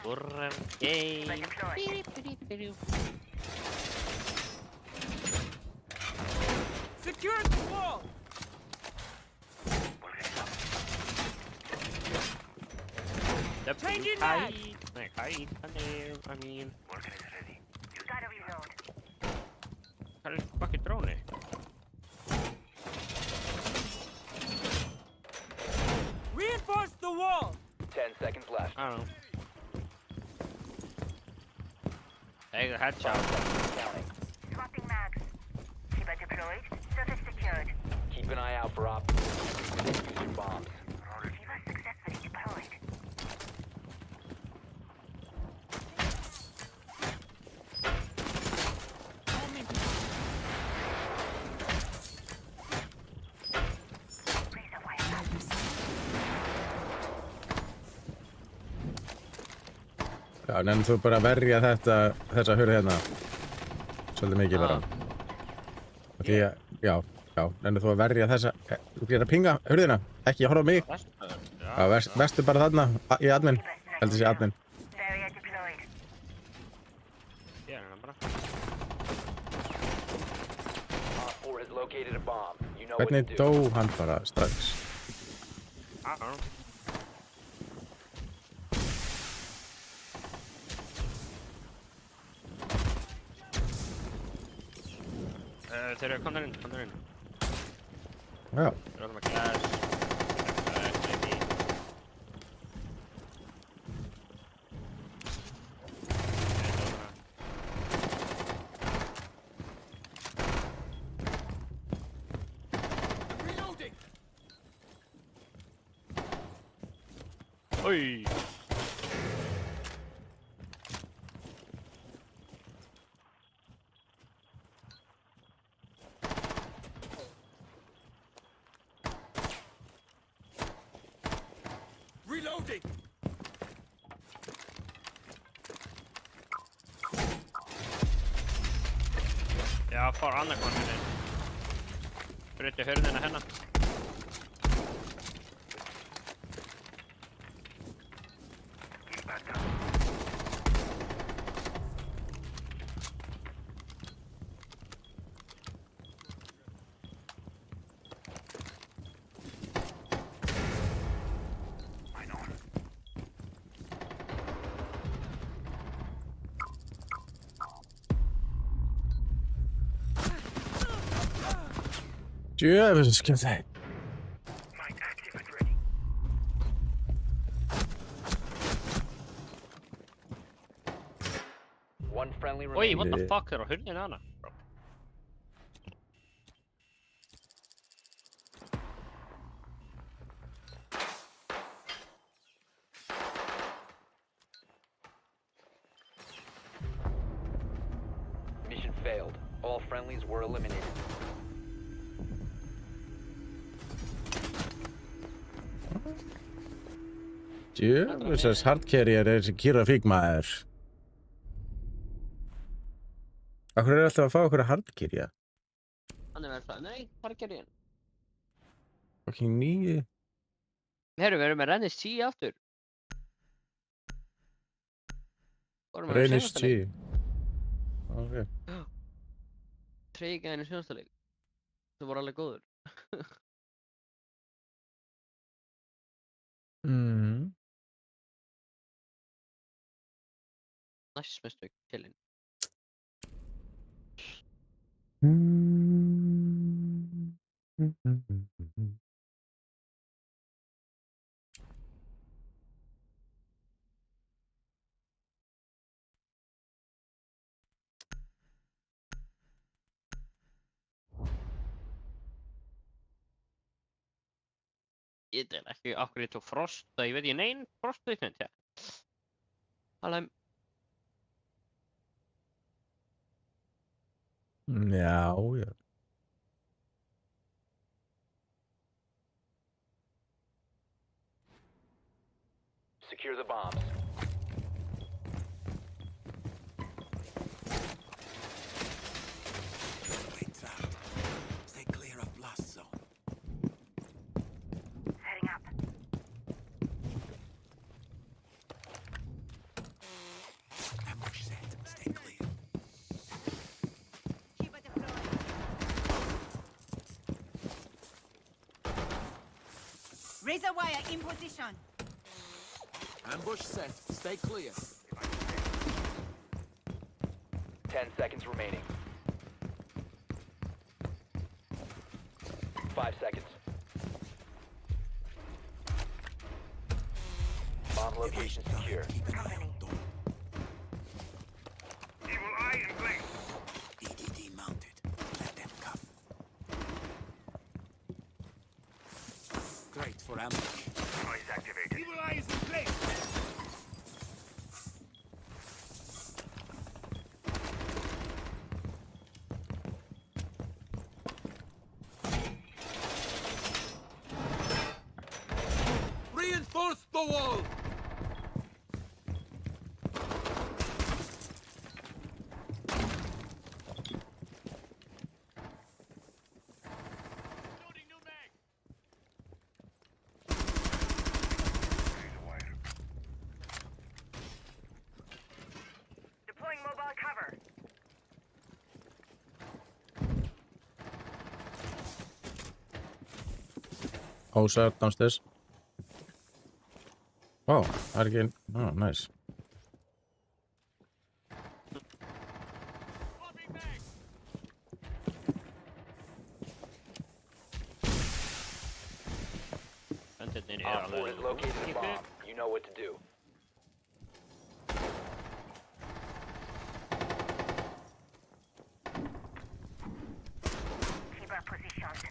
Burrer game. Secure the wall! Changing mag! I mean, Morgan is ready. Gotta reload. hvað er fucking dróni? Reinforce the wall! 10 seconds left. I don't know. Take a headshot. Counting. Swapping mags. Shiba deployed. Surface secured. Keep an eye out for future bombs. Shiba successfully deployed. Razor wire. Já, nefnum þú bara að verja þessa hurð hérna. Svolítið mikið bara. Og því að, já, nefnum þú að verja þessa, þú getur að pinga hurðina, ekki horfa á mig. Já, vestu bara þarna, í admin, heldur sé admin. Barrier deployed. Ég er hérna bara. Op 4 has located a bomb. You know what Hvernig to dó do. hann bara strax? I don't know. Þeir eru komnir inn. Já, Þeir eru með glass. Maybe. Reloading! Oj! Reloading! Já, fór annar konur inn. Bruti hurðina hérna. djöfis skemmt það. Mine active and ready. One friendly Oj, remaining. what the fuck er á hurðina hana? Mission failed. All friendlies were eliminated. Djöfis hardcarrier er þessi Kira Fíkmaður. Akkur er alltaf að fá okkur að hardcarrier? Hann er verið það, nei, hvað er að gera í hann? Fucking nýju. Herru, við erum með Rennis G aftur. Vorum við á Reynis seinasta leik? G. Ok. Treygaðin í sjónastaleik. Það voru alveg góður. Næst mestu ekki killin. Ég veit ekki af hverju ég tók Frost, ég veit ekki neinn Frost Treatment, ja. Alveg, Já, já. Secure the bombs. Great trap. Stay clear of blast zone. Setting up. Ambush set. Stay clear. Keep it deployed. Razor wire in position. Ambush set. Stay clear. 10 seconds remaining. 5 seconds. Bomb location secure. Keep an eye on door. Evil eye in place. EDD mounted. Let them come. Great for ambush. Eyes activated. Evil eye is in place. Reinforce the wall. Loading new mag. Deploying mobile cover. Ósar downstairs. Vá, það er ekki einn. Nice. Swapping mag. Öndirnir Op 4 has located a Keep bomb. You know what to do. Keep our positions.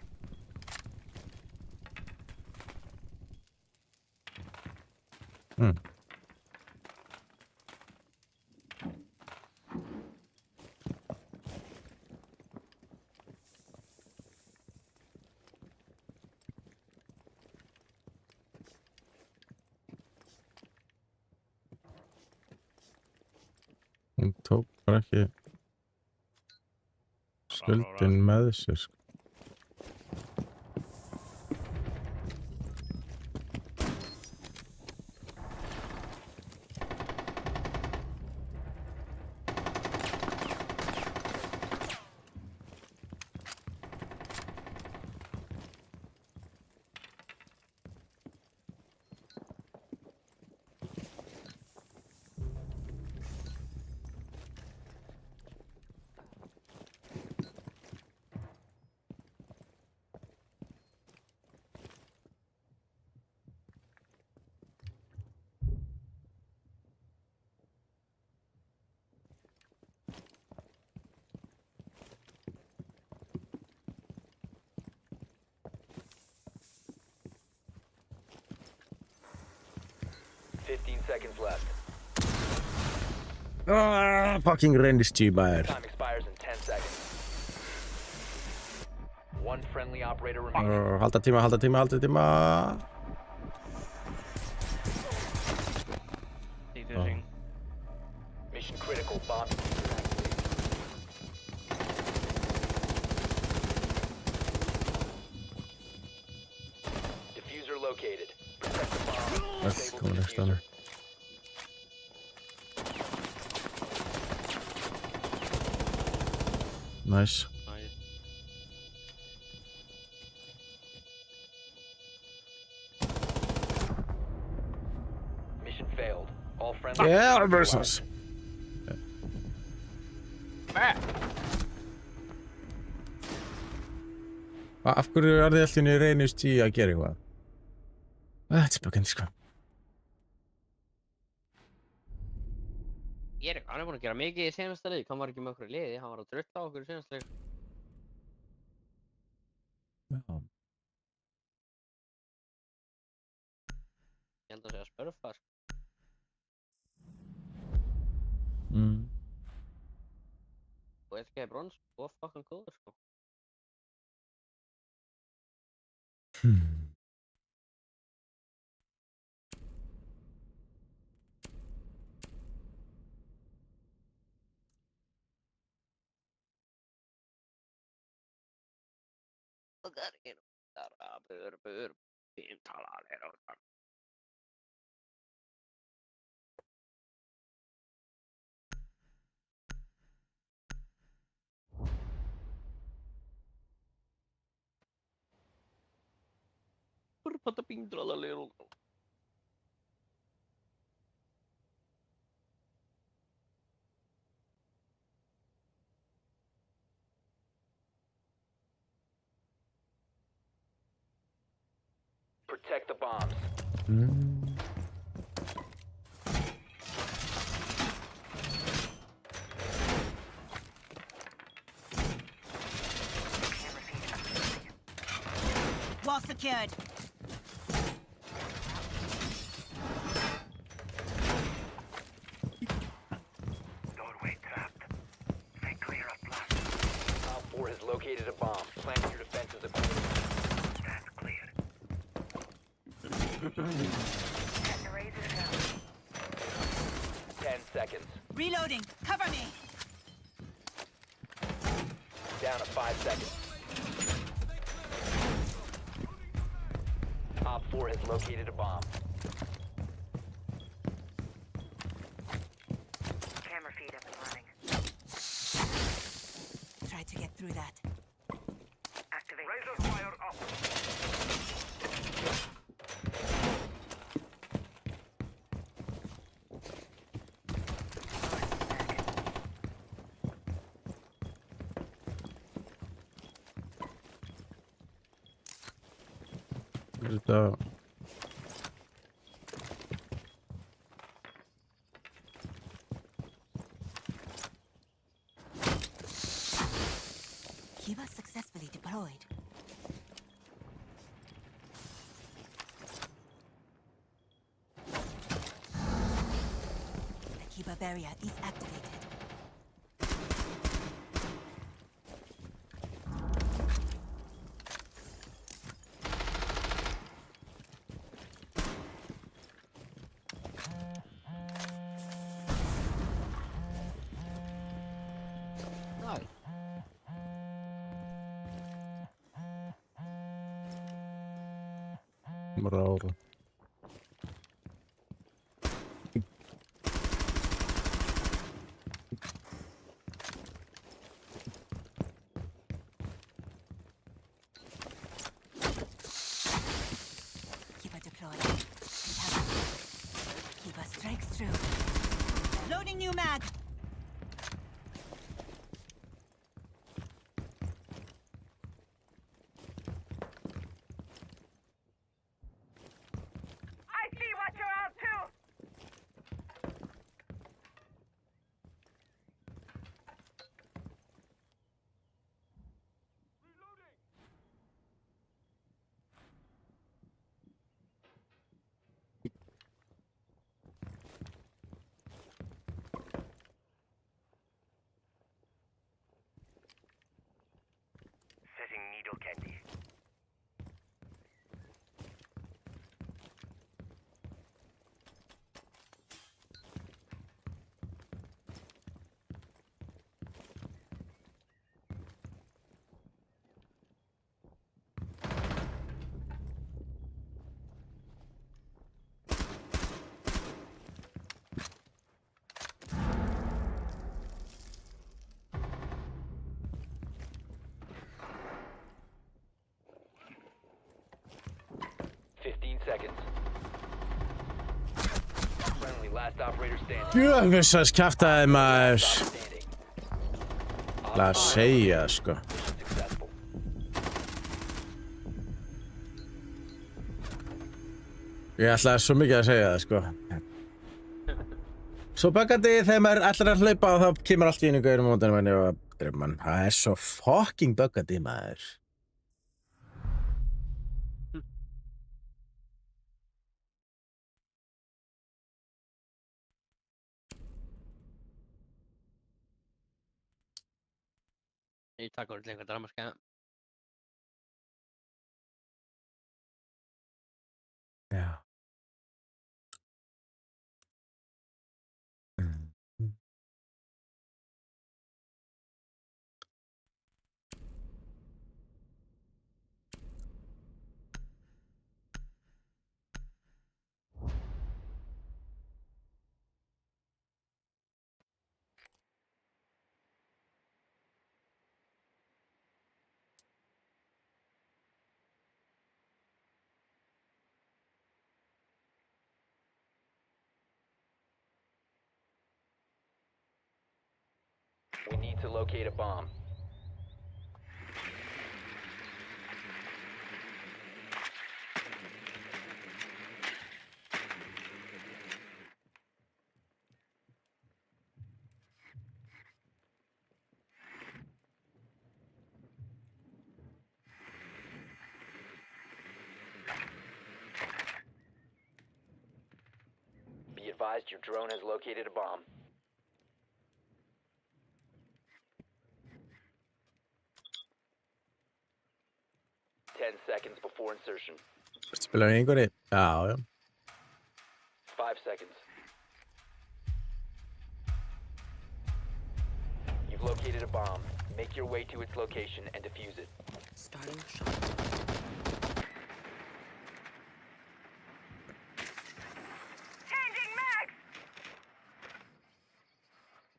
Hún tók bara ekki skuldin með sér, sko. Seconds left. Fucking reynistíu maður. Time expires in 10 seconds. One friendly operator remaining. Halda tíma, halda tíma, halda tíma. Defusing. Mission critical. Bomb. Diffuser located. Protect the bomb. That's Disable coming the next diffuser. time. Nice. Nice. Friendly Yeah, mission versus. Af hverju er þið allir í reynist í að gera eitthvað? Þetta er spökandi, sko. Erik, hann er búinn að gera mikið í senasta leik. Hann var ekki með okkur í liði, hann var að drulla á okkur í senasta leik. Já. Ég held að segja spörfa, sko. Og LG brons, og fucking góður, sko. Og það er einu. Bur, fíntalar er á það. Pata pintralar er á það. Protect the bombs. Wall secured. Doorway trapped. Stay clear of blast. Op 4 has located a bomb. Plant your defenses accordingly. Stand clear. Raise yourself. 10 seconds. Reloading. Cover me. Down to 5 seconds. Op 4 has located a bomb. Camera feed up and running. Try to get through that. Activate. Razor fire up. Þetta... Kiba successfully deployed. The Kiba barrier is activated. Næ. Rára. Kiba deployed. Kiba strikes through. Loading new mag. I see what you're up to. Setting needle candy. Last operator standing. Jöfessars kjaftaði maður. Stop standing. Það að segja, sko. Mission successful. Ég ætlaði svo mikið að segja það, sko. Svo bakandi þegar maður ætlar að hlaupa og þá kemur allt í einu gauður á móti manni og mann, það er svo fucking bakandi, maður. Ég takk orðið lengur dramaska. Já. We need to locate a bomb. Be advised your drone has located a bomb. Seconds before insertion. Spilar einhverju? Já, já. 5 seconds. You've located a bomb. Make your way to its location and defuse it. Starting shot. Changing mags!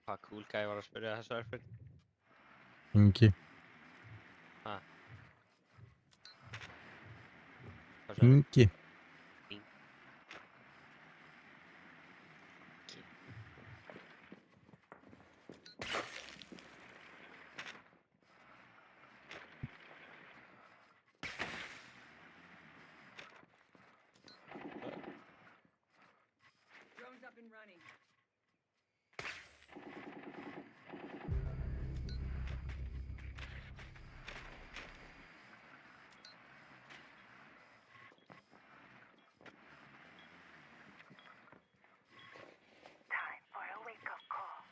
Hvað cool guy var að spyrja þessu örfinn? Ingi. Ha. Hvað sagði? Ingi. Drone's up and running. Time for a wake-up call.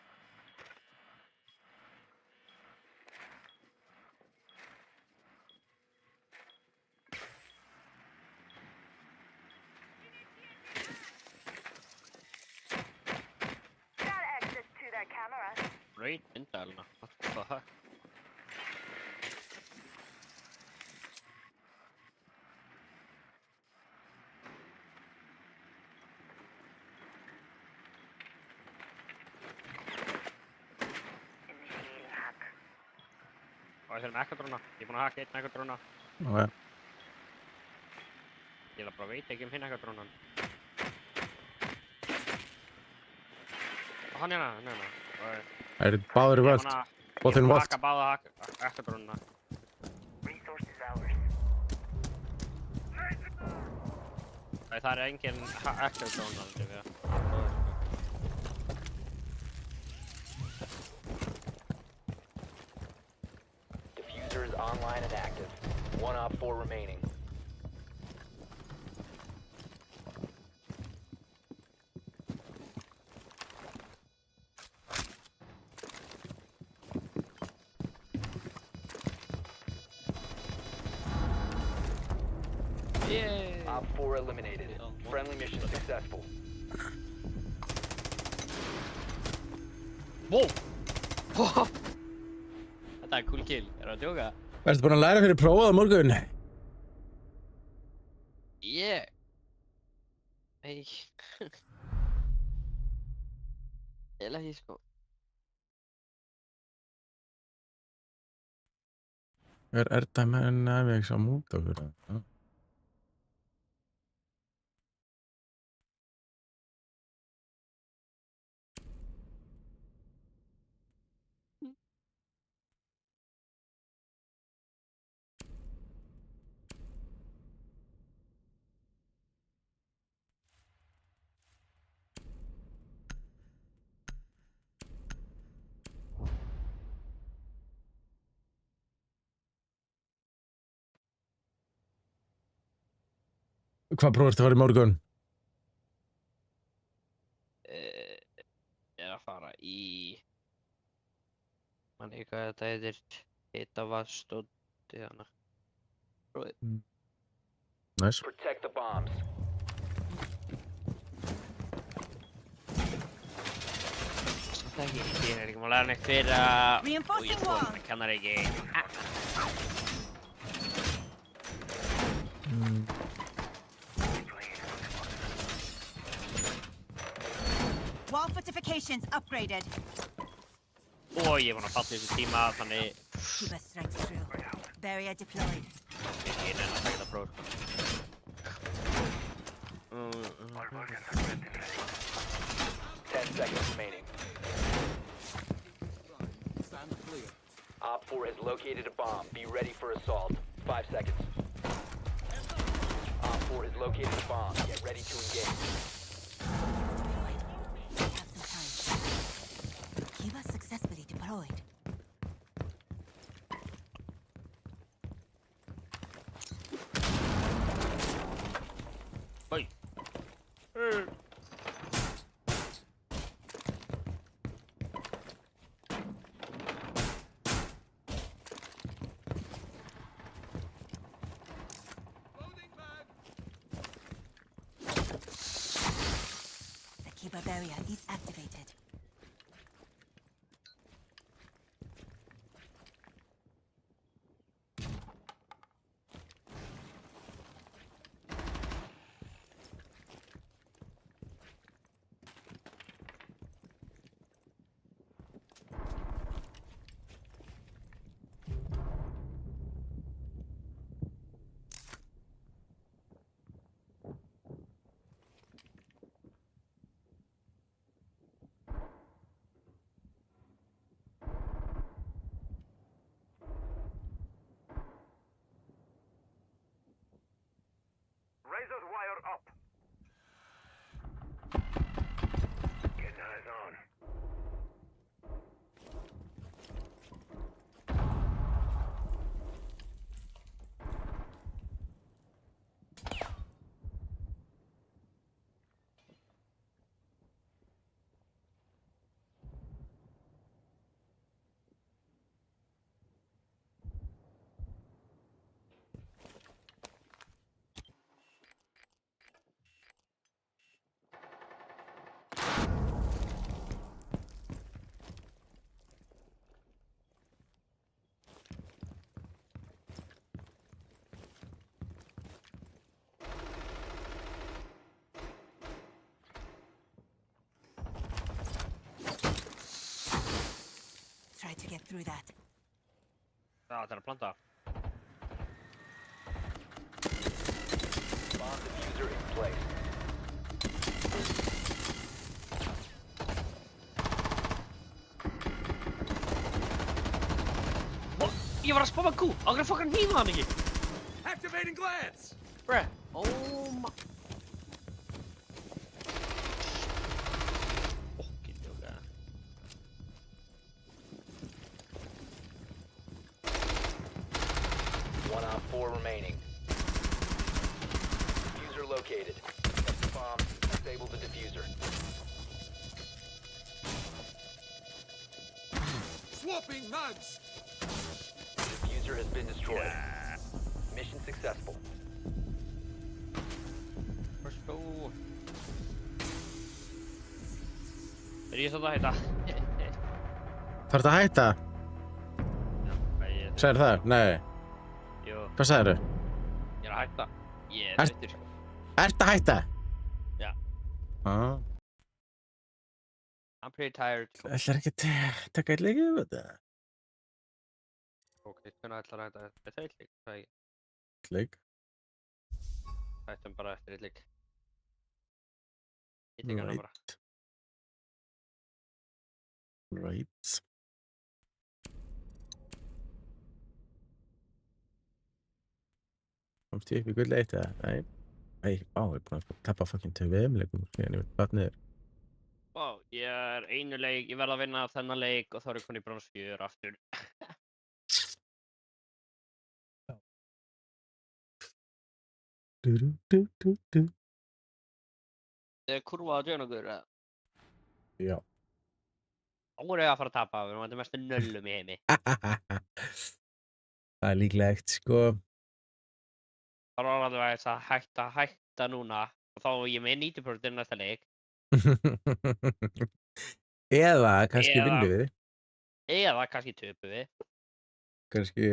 Got access to their cameras. Raid myndalina. What the fuck? Initiating hack. Hvað er þeir með ekkadróna? Ég er búinn að haka einn ekkadróna. Ok. Ég er bara veit ekki hinn ekkadrónan. Hann hérna, hann hérna. Það eru báður í völd. Both in Ég er búinn að vault. haka báða ekkadrónuna. Resources ours. Það er engin ekkadróna haldið við. Diffuser is online and active. 1 op 4 remaining. Yay! Op 4 eliminated. Friendly mission successful. Wow! Þetta er cool kill. Er það að djóka? Ertu búinn að læra fyrir prófað á morgun? Yeah! Ei. Eða ekki sko. Er þetta með nefnvegs á múta okkur? Hvað prófið ertu að fara í morgun? Ég er að fara í... Man ekki hvað þetta heitir. Hitavaststóti hana. Prófið. Nice. Protect the bombs. Það ekki, ég er ekki maður að læra neitt fyrir að... Reinforcing Ég wall. það kannar ekki... Wall fortifications upgraded. Og ég er búinn að falla í þessu tíma, þannig... Kiba strikes through. Barrier deployed. Ég er að taka þetta próf. 10 seconds remaining. Stand clear. Op 4 has located a bomb. Be ready for assault. 5 seconds. Op 4 has located a bomb. Get ready to engage. Have some time. Kiba successfully deployed. Oi. The Kiba barrier is activated. Razor's wire up. Getting eyes on. Try to get through that. Já, þetta er að planta. Bomb diffuser in place. What? Ég var að spama kú. Á hverju fokkar hníma hann ekki? Activating glance! Bruh. Oh my... Fokkin jóka. One Op 4 remaining. Diffuser located. Protect the bomb. Disable the diffuser. Swapping mags. The diffuser has been destroyed. Mission successful. Let's go. Er ég svolítið að hætta? Þarftu að hætta? Sagðir það? Nei. Jú, Hvað sagðirðu? ég er að hætta. Ég er Ert- þreyttur. Ertu að hætta? Já. Ah. I'm pretty tired. Ætlar ekki að taka eitt leik yfir þetta? Ok, hvernig ætlar að hætta? Er það eitt leik? Það er ekki. Eitt leik? Hættum bara eftir eitt leik. Ég tek hana bara. Right. Komst ég upp í gull eitt eða? Nei. Æ, ég er búinn að tappa fucking 2 leikum síðan ég veit niður. Vá, ég er einu leik, ég verð að vinna þennan leik og þá er ég konið í brons 4 aftur. Kurva á djönugur, Já. þá voru ég að fara að tapa, við erum að þetta mestu nöllum í heimi. Það er líklegt, sko. Það var alveg að hætta núna, og þá er ég með 90% næsta leik. Eða kannski Eða- vinnum við. Eða kannski töpum við. Kannski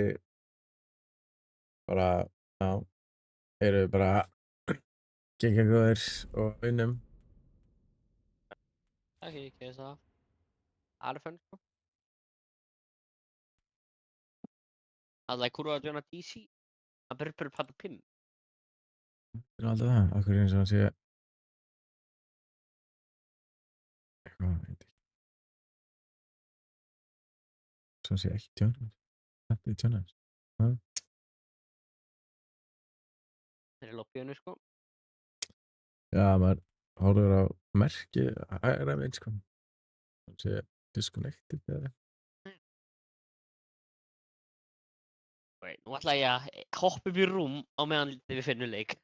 bara, já, erum við bara gengja góðir og vinnum. Ekki það. Það er fönn, sko. Það er kurva á djöna DC. Það byrjur patta pinn. Það er alltaf það, okkur eins og hann sé eitthvað, veit ekki. Svo hann sé ekki tjónar. Þetta er tjónar. Það er í lobbyinu, sko. Já, maður horfður á merki hægra megin, sko. Hann sé disconnected eða. Ok, nú ætla ég að hoppa upp í rúm á meðan við finnum leik.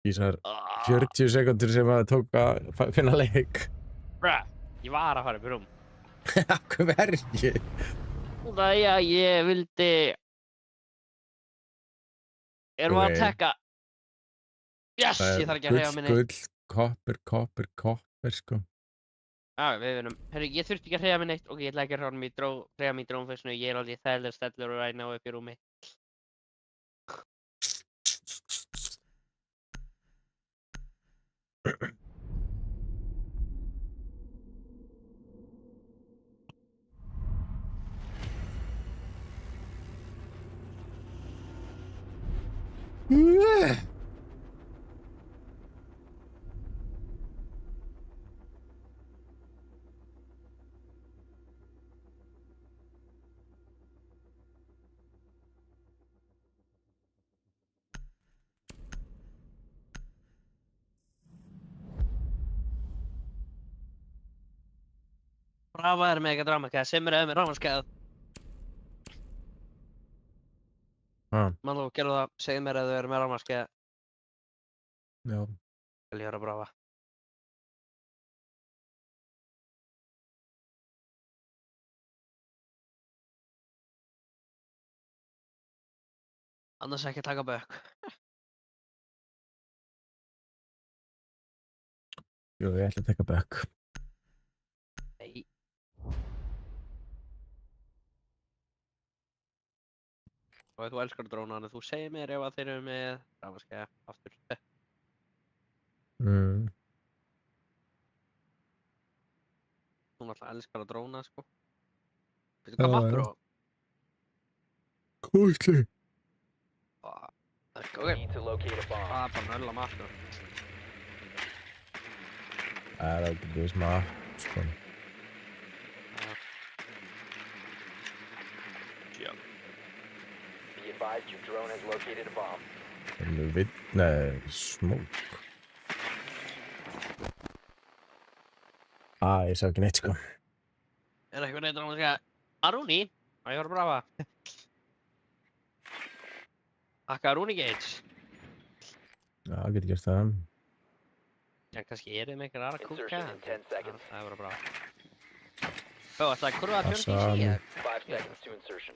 Ísar 40 sekundur sem að tók að finna leik. Bruh, ég var að fara upp í rúm. Hvað verki? Það er að ég vildi... Erum við að Ok. tekka? Yes, ég þarf ekki að hreyfa minni. Gull, koppur, sko. Já, við vinnum. Herru, ég þurfti ekki að hreyfa mig neitt. Ok, ég ætla ekki að hreyfa mig í drónfessinu. Ég er alveg þægilega stellur og ræna upp í rúmi. Brava er með eitthvað drama, sem er með rámaskæð. Mann þú gerðu það, segðu mér ef þau eru með rámaskæð. Já. Vil ég höra Brava. Annars ekki að taka bökk. Jú, ég ætla að taka back. Nei. Og þú elskar dróna, en þú segir mér ef að þeir eru með rámaskæð aftur. Þú náttúrulega elskar að dróna, sko. Veitu hvað Já, mappur já. og... Kúsli. Ok, Need to locate a bomb. það er bara nöll að mappur. Það er aldrei búið smá, sko. Be advised your drone has located a bomb. Nei, smók. Ég sá ekki neitt, sko. Er eitthvað neitt rámaskæð? Arúni? Má ég höra Brava? Akka Arúni Gates. Já, getur gert það. Já, kannski er þið með einhver aðra kúka. Insertion in 10 seconds. Það er bara bra. Ó, ætlaði að kurva að Passa tjörn DC, mig. 5 seconds to insertion.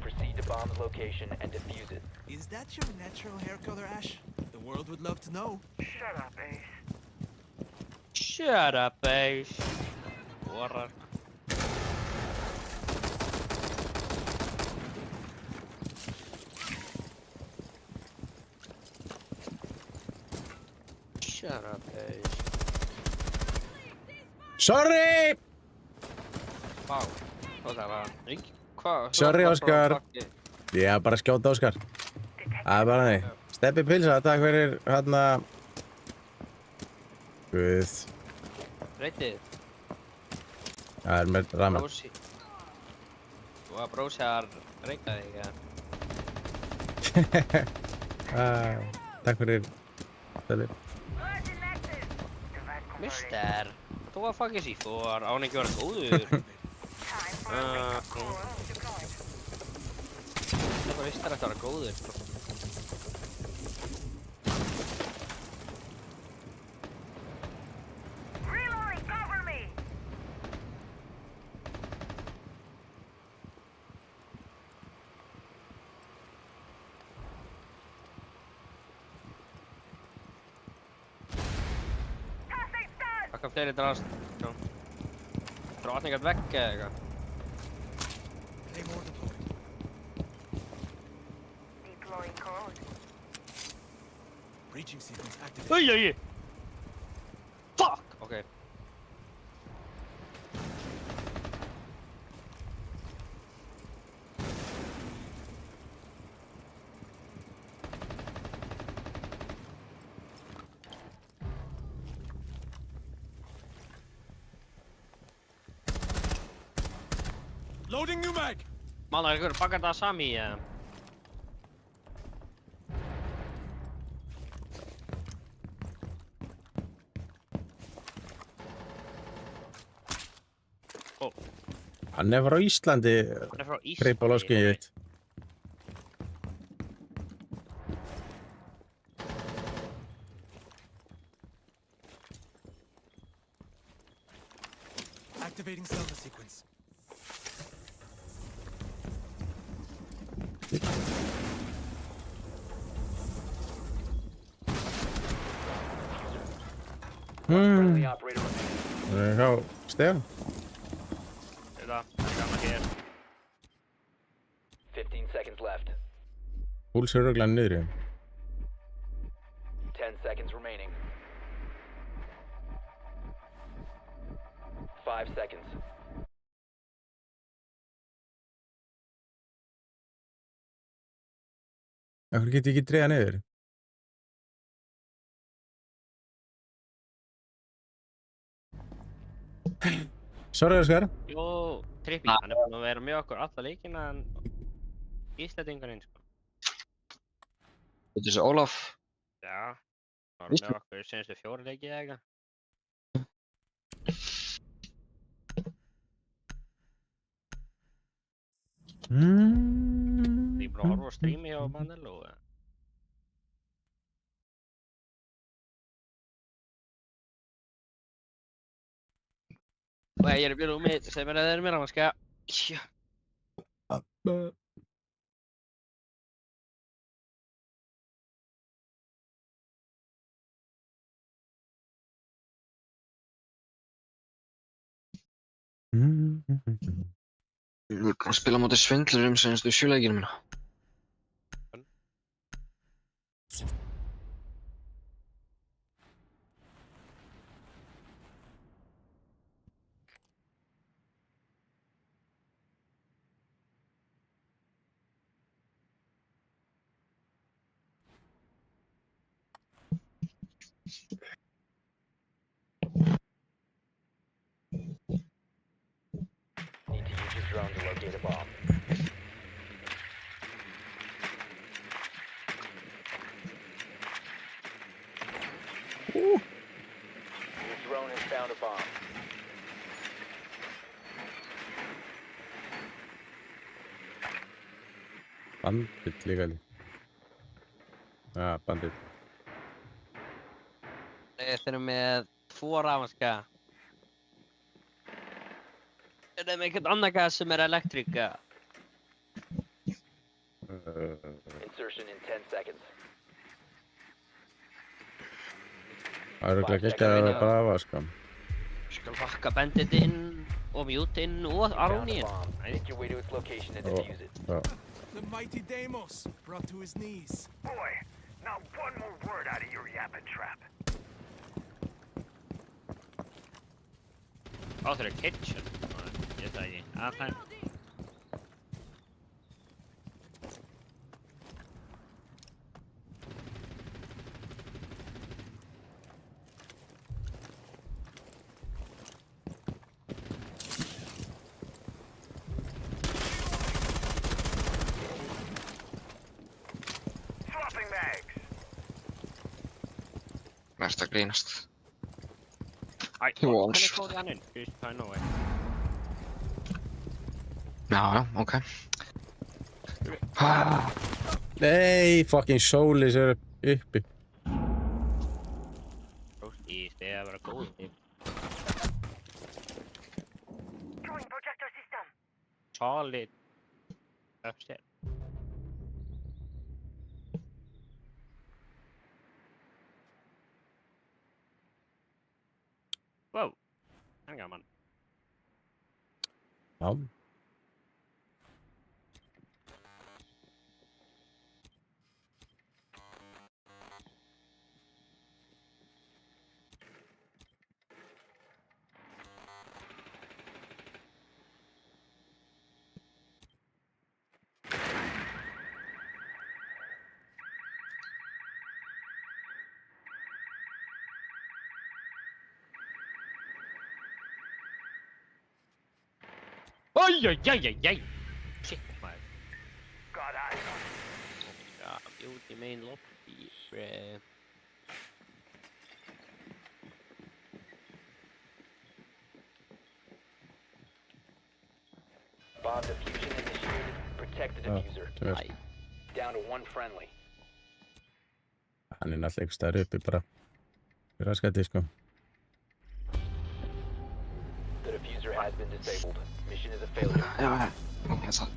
Proceed to bomb's location and defuse it. Is that your natural hair color, Ash? The world would love to know. Shut up, Ace. Borrar. Shut up, Ace. Sorry! Vá, hvað það var? Hvað? Sorry, Óskar. Ég er bara að skjóta Óskar. Það er bara nei. Steppi pilsa, takk fyrir hérna... Guð. Reytið. Það er með ramen. Brósi. Þú var brósi að reyta þig, ja. Takk fyrir Steppi. Mister, þú var fucking sífór, án ekki verið góður. veist þér að vera góður, sko. Reloading, cover me! Það kom fleiri drast, sko. Drottning að vekka eða eitthvað. Claymore deployed. Deploying code. Breaching sequence activated. Oi! Fuck! Okay. Loading new mag! Mála, ykkur bakar það sami í, Hann er frá Íslandi, Hann er frá Íslandi. greip á loskið þitt. Activating Zelda sequence. Friendly operator remaining. Hjá Stefán. Það gaman hér. 15 seconds left. Púls er örugglega niðri. 10 seconds remaining. 5 seconds. Akkur get ég ekki dreigað niður? Sorry, Óskar. Jú, Trippi, hann er búinn að vera með okkur alla leikina en Íslandingurinn, sko. Þetta er þessi Ólaf. Já, hann var með okkur senastu 4 leiki eða eitthvað. Ég er bara að horfa á streami hjá Manello, eða? Ég er í byrjum mitt, segð mér að það er mér að maður ska... Við erum að spila á móti svindlurum senastu 7 leikina mína. Need to use your drone to locate a bomb. Your drone has found a bomb. Bandit líka líka. Bandit. Þeir eru með 2 rafmagnsgæða. Er það með einhvern annan gæða sem er elektrika? Insertion in 10 seconds. Það er örugglega ekki að vera brafa, sko. Skal hakka bandit inn og mute inn og Found a Aronin. bomb. Make your way to its location and defuse it. Já. The mighty Deimos brought to his knees. Boy, not one more word out of your yapping trap. Á þeir eru kitchen. Ég veit það ekki. Aðeins. Swapping mags. Verst að grínast. Æ, Jú, hvernig alls. fóði hann inn? Fyrst það er nóg, Já, ok. Nei, fucking Solis er uppi. Róski, þið að vera góð þig. Solid. Upstairs. Wow. Það er gaman. Já. Æjæjæjæjæj. Shit, maður. Já, beauty main lobby. Bomb diffusion initiated. Protect the diffuser. Æ. Down to one friendly. Hann er náttúrulega einhvers staðar uppi bara. Fyrir raskætti, sko. The diffuser has been disabled. Mission is a failure. Já, ég það.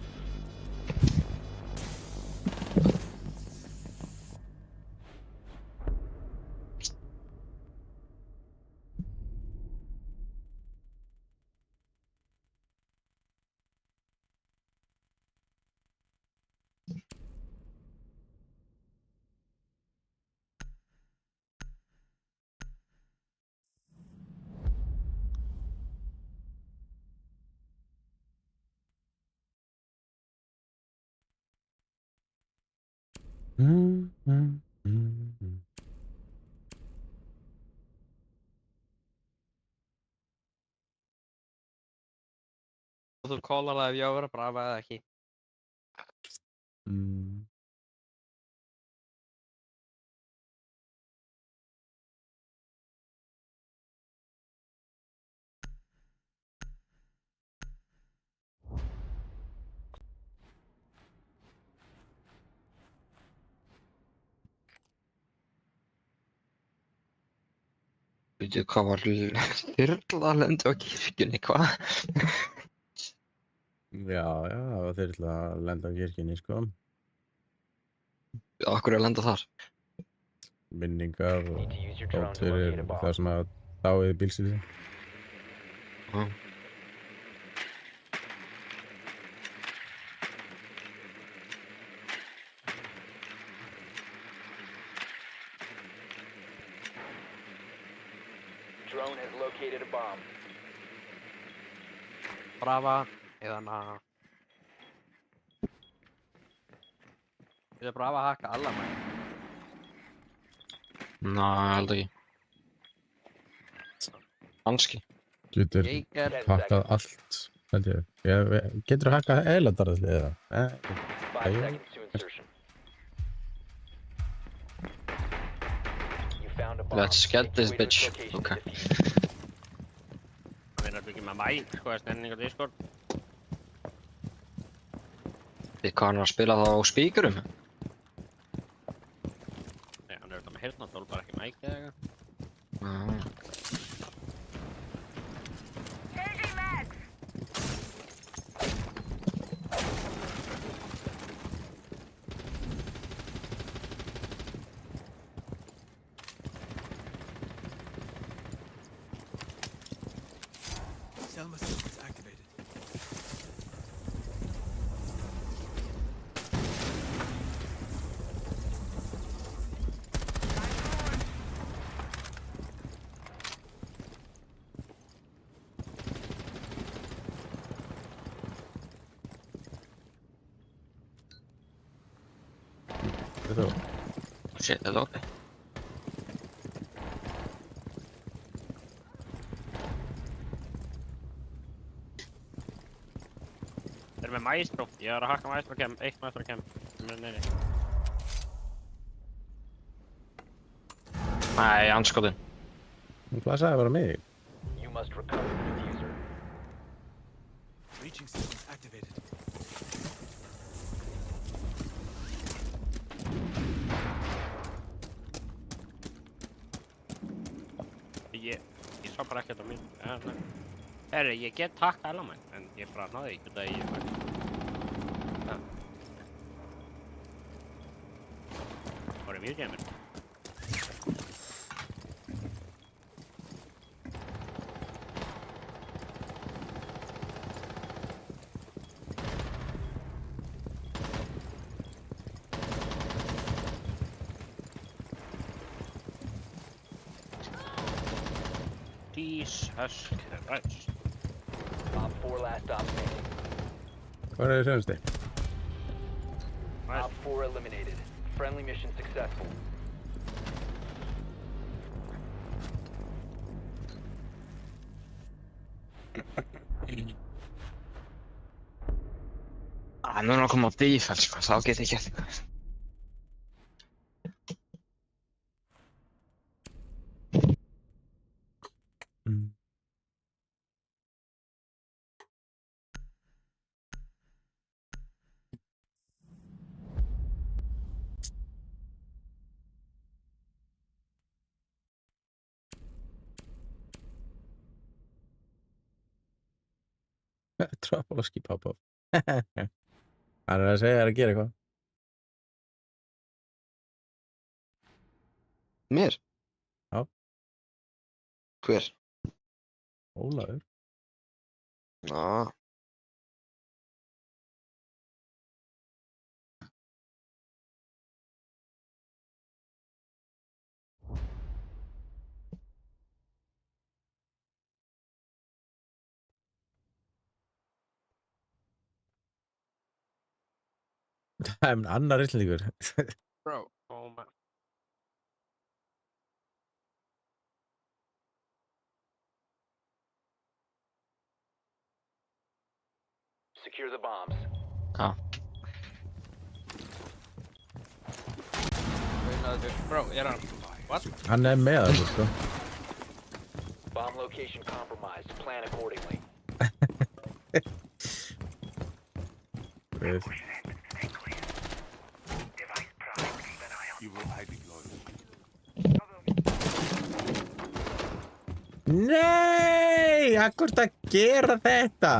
Og þú kólar það ef ég á að vera brava eða ekki. Veitu hvað var þyrla að lenda á kirkjunni, hvað? Já, það var þyrla að lenda á kirkjunni, sko. Akkur að lenda þar? Minningar og Need to use your drone dót to fyrir locate a bomb. það sem að dáið bílsýði. Já. Drone has located a bomb. Brava eða na. Þetta er brava að hakka alla maður. Ná, ég held ekki. Kannski. Getur Jaeger. hakkað allt, held ég. Getur þú hakkað eilandarðli eða? 5 seconds to insertion. You found a bomb. Let's get Make this your way to bitch. its location Okay. to defuse it. Það er ekki með mæk, sko, það stendur á Discord. Við hvað hann er að spila það á spíkurum? Nei, hann er þetta með heyrnartól, bara ekki mæk eða eitthvað. Já. Selma systems activated. Þetta var. Shit, þetta er oppi. Þeir eru með maestro. Ég var að hakka maestro kem. Eitt maestro kem. Nei. Nei, anskotin. Hún blasaði bara mig. You must recover the diffuser. Breaching systems activated. bara ekkert á mín. Herri, ég get takka element, en ég bara náði ekki út af ég var. Var mjög gemur. Jesus Christ. Op 4 last stop standing. Hvað er það senasti? Op 4 eliminated. Friendly mission successful. Núna að koma á defense, sko, þá get ég gert eitthvað. Tropoloski pop-up. Hann er að segja þér að gera eitthvað. Mér? Já. Hver? Ólafur. Já. Það er annar Íslendingur. Bro. Oh man. Secure the bombs. Já. Bro, hann... What? Hann er með þessu, sko. Bomb location compromised. Plan accordingly. Við. You will highly loyal. Nei! Akkur að gera þetta?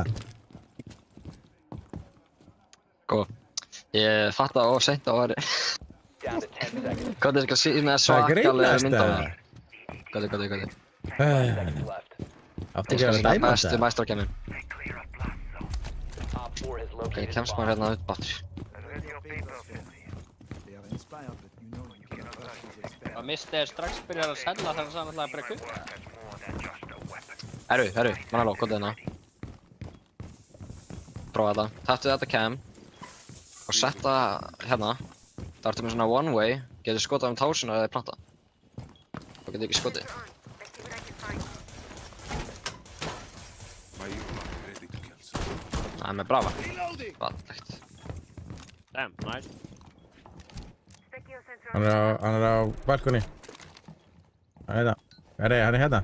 Góð. Ég fatt að seint að var... Down to 10 seconds. Hvað er eitthvað með Það er svakalega grínast mynd á það. mér? Góði. 5 seconds left. Átti ekki að vera dæma Bestu þetta? mæstrakemmin. Op 4 has Ok, located the kemst maður bomb. hérna upp aftur. They are inspired, but you know you cannot rush these experiments. Og Mr. strax byrjar að sella þegar hann ætlaði að brekka upp. Herru, mann góð hérna. Prófa þetta. Tattu þetta cam. Og setta hérna. Það ertu með svona one way. Getur skotað tásuna eða planta. Þá getur ekki skotið. My evil are ready to kill some. Það er með brava. Vallegt. Damn, nice. Hann er á balkoni. Hann er hérna. Hann er hérna.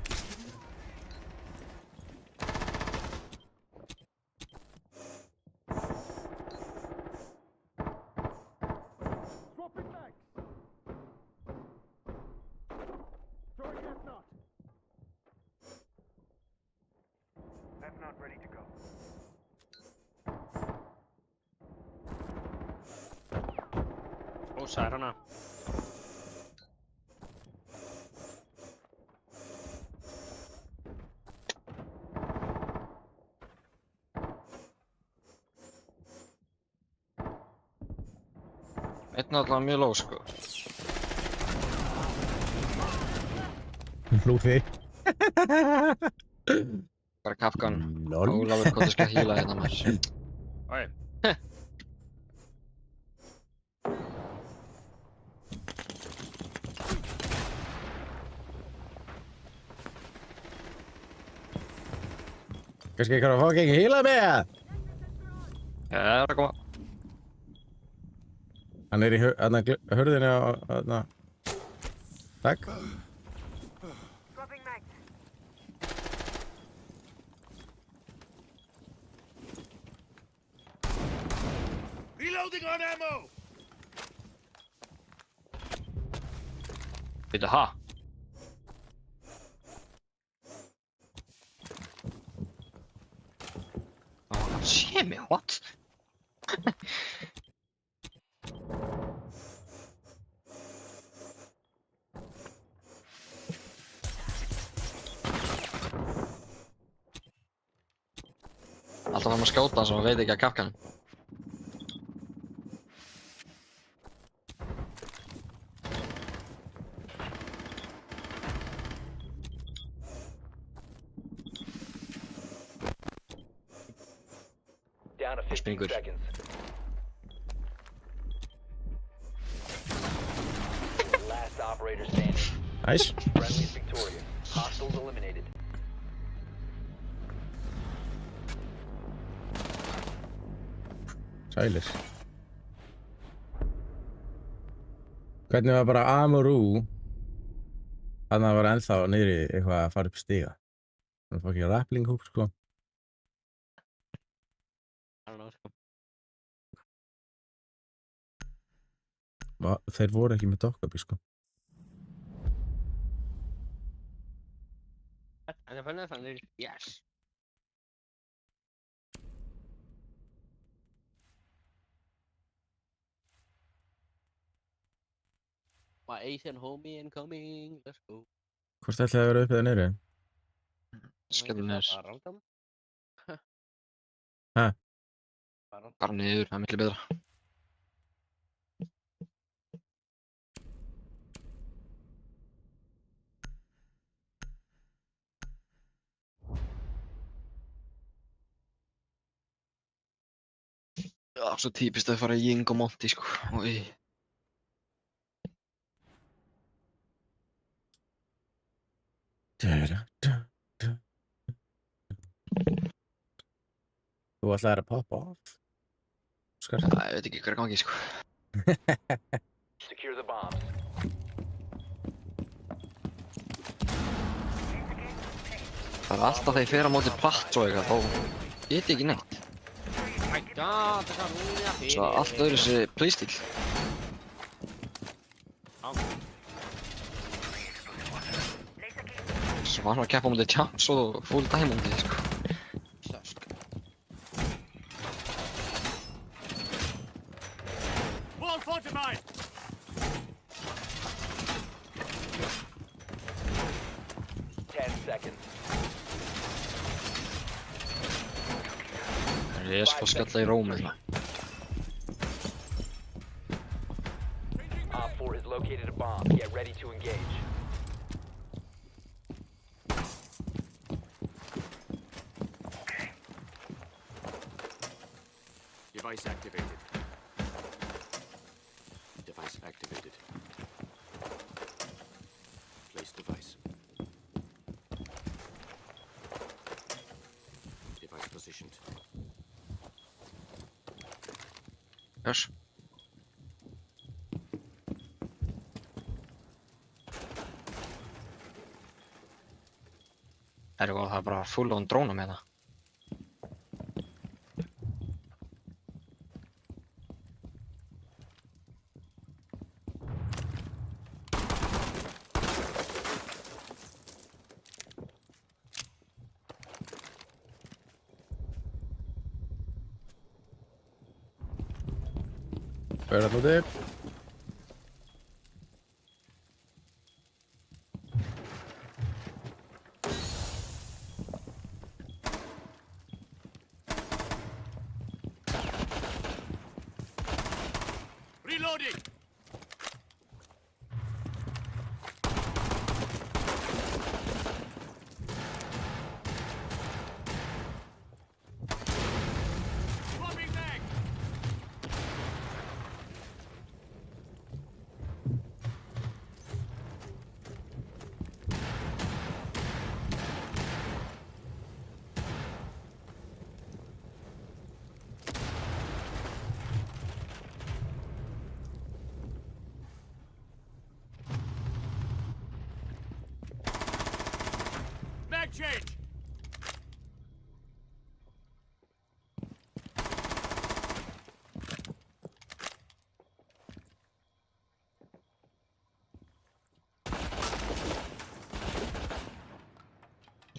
Ósæðir hana. Einn er alltaf mjög lóg, sko. Flúði. Bara Kapkan. Lol. Ólafur, hvað skal hýla hérna maður? Oi. Kannski eitthvað að fá ekki hýla með? Það er að koma. Hann er í hurðinni á... Takk. Reloading on ammo! Býttu, ha? nemi, what? Alltaf þarf maður að skjóta svo veit ekki að kafkanum. Down to 15 Springur. seconds. Last operator standing. Nice. Friendly's victorious. Hostiles eliminated. Sælir. Hvernig var bara Amorú? Þannig að það var ennþá niðri eitthvað að fara upp stiga. Þannig að fá ekki rappling hook, sko. I don't know, sko. Þeir voru ekki með dokkabi, sko. En það fannst þannig, yes. My Asian homie incoming, let's go. Hvort ætlaði að vera upp eða niðri? Skellum niður. Bara random. Ha? Bara niður, það er miklu betra. Já, svo típist að fara í Ying og Monty, sko. Oj. Þú ætlaði að poppa off? Óskar? Já, ég veit ekki hvað er gangi, sko. Secure the bombs. Það er alltaf þegar ég fer á móti platt og eitthvað, þá get ég ekki neitt. My god, það er rúja fyrir. Svo allt öðru þessi playstíl. Svo var hann að keppa á móti Champs og Full Diamondi, sko. Wall fortified! Ég er sko að skella í rómið. Op 4 has located a bomb. Get ready to engage. Device activated. Device activated. Place device. Device positioned. Yes. Það er bara full on dróna með það. Hvað er það núti? Reloading! Swapping back! Mag change!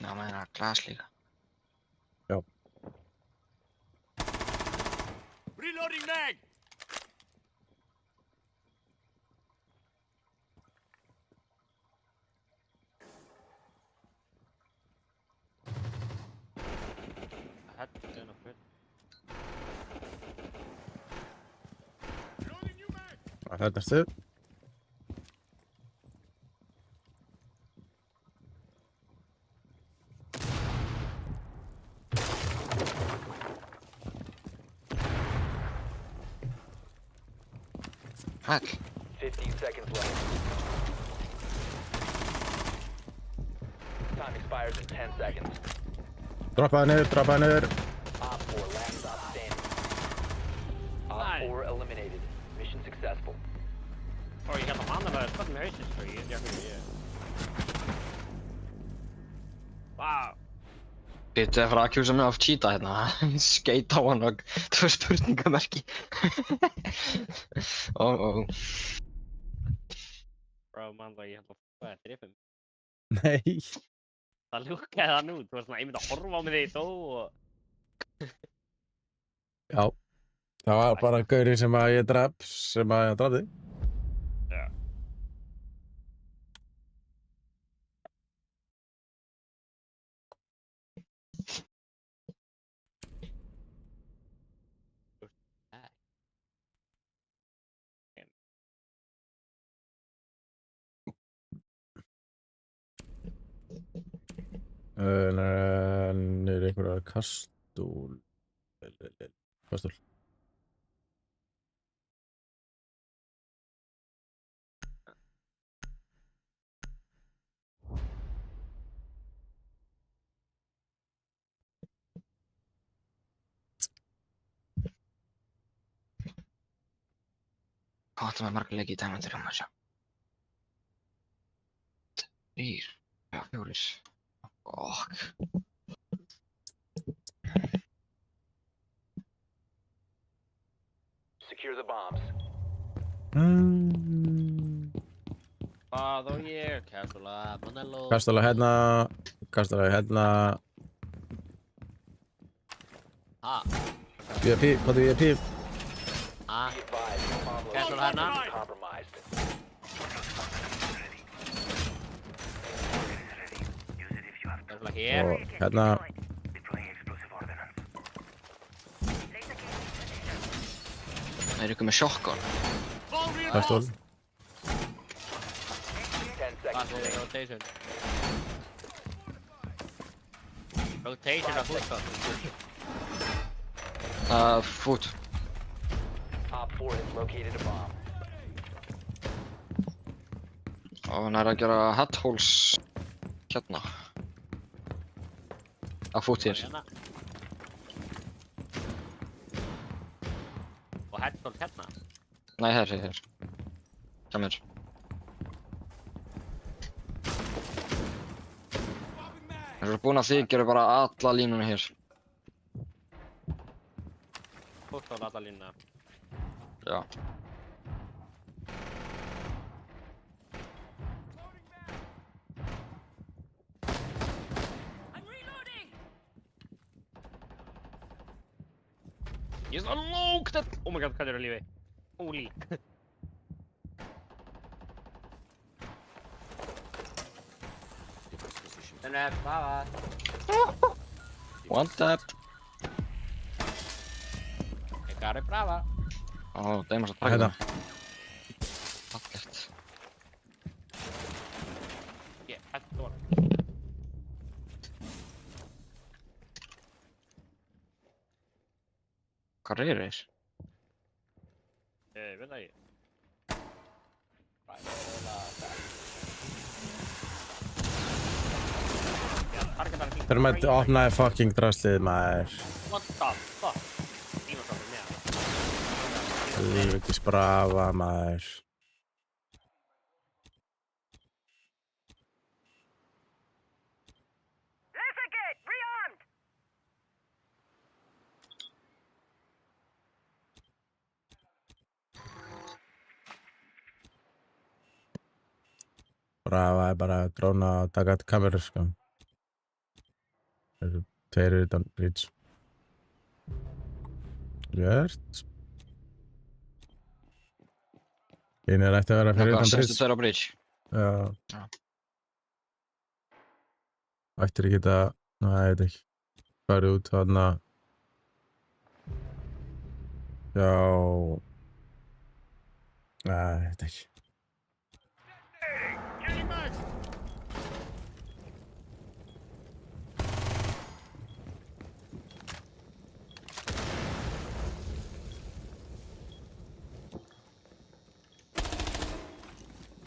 Já, maður er að glas líka. Já. Reloading mag! Þetta nokkuð. Þetta er stuð. Hell. 15 seconds left. Time expires in 10 seconds. Droppaði niður. Op 4, last stop standing. Op Nice. 4 eliminated. Mission successful. Ó, ég gæti að manna með skoðum í hausinn, sko. Ég. Vá. Býttu að fara að accúsa mig af cheata hérna. Skeit á hann og 2 spurningamerki. Ó. Bro, man, það ég held að það er drippum. Nei. Það lúkkaði hann út. Þú var svona einmitt að horfa á mig þegar ég dó og... Já. Það var bara gaurinn sem að ég draf, sem að ég drafði. Já. Niður einhverjar kastúl. Kastúl. Hvað áttum við marga leiki í dæmandir um að sjá? 3, 4. Fuck. Secure the bombs. Hvað á ég? Kastúla, Manello. Kastúla hérna. Ha? VIP, hvað er VIP? Ha? Be advised, the bomb Castle location Hanna. is compromised. Kastúla hér. Og hérna. Það er ykkur með shotgun. Kastúl. 10 seconds Hvað er remaining. rotation? Rotation af fútskott. Foot. Op 4 has located a bomb. Og hann er að gera headholes hérna. Að foot hér. Hérna. Og headphone hérna. Nei, hér. Kemur. Það er búin að því gerur bara alla línuna hér. Fútskott alla línuna. Já. Ég er svo lókt að... Oh my god, hvað er á lífi? Holy. Þannig að brava. One tap. Ég er brava. Ó, Deimos að taka Hérna. það. Fallegt. Ég, headphone. Hvað er þeir? Veit það ekki. Þeir eru með opnaði fucking draslið, maður. What the fuck? Dinosaurur með. Lífekis brava, maður. Brava er bara að dróna og taka þetta kamerur, sko. Þeir eru tveir utan reach. Gjört. Einu er ætti að vera fyrir Hvað, utan senstu bridge. tveir á bridge? Já. Já. Ættir ekki að, ég veit ekki. Farið út þarna. Já. Ég veit ekki.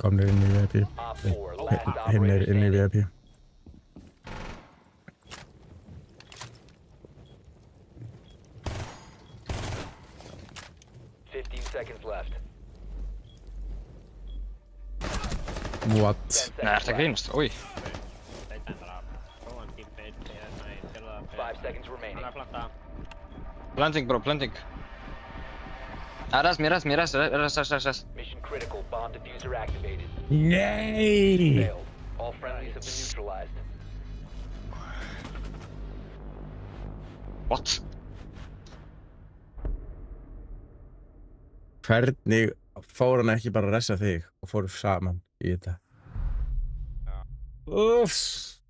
Komnir inn í VIP. Op 4, last Hinn operator inn í standing. VIP. Seconds left. What? 10 Nei, ertu seconds að left. grínast? Új. 5 seconds remaining. Blending, bro, blending. Res. Mission critical. Bomb diffuser activated. Nei! Failed. All friendlies have been neutralized. What? Hvernig fór hann ekki bara að ressa þig og fóru saman í þetta? Uffs.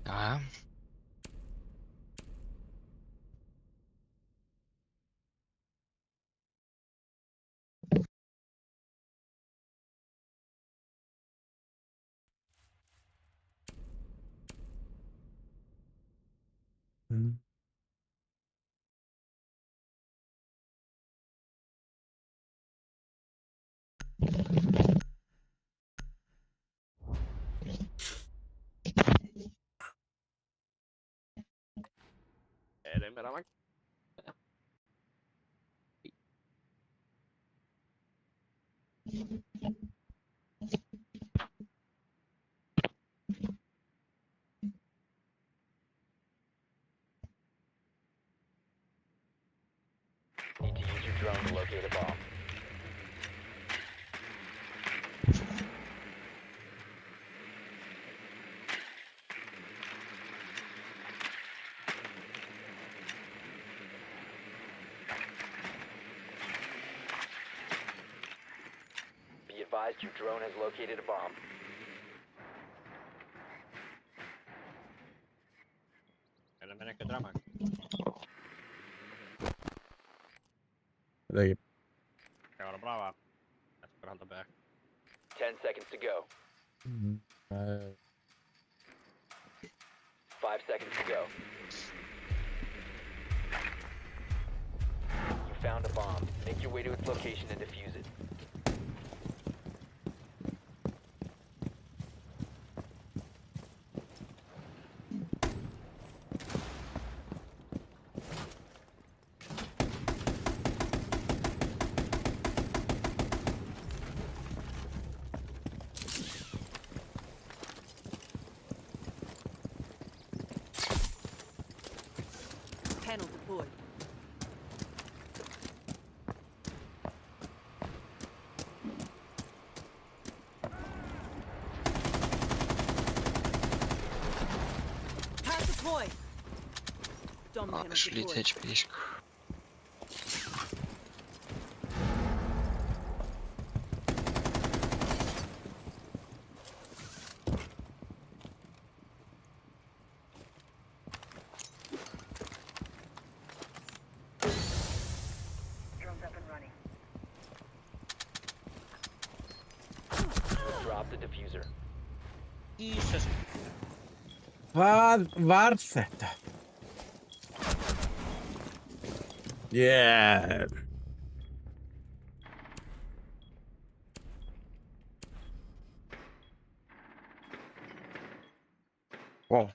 Jæja. Need to use your drone to locate a bomb. Be advised your drone has located a bomb. Þetta ekki. 10 seconds to go. 5 seconds to go. You found a bomb. Make your way to its location and defuse it. Panel deployed. Pass deployed. Dom panel Svo lítið deployed. HP, sko. Drop the diffuser. Jesus. Hvað var þetta? Yeah. Wow.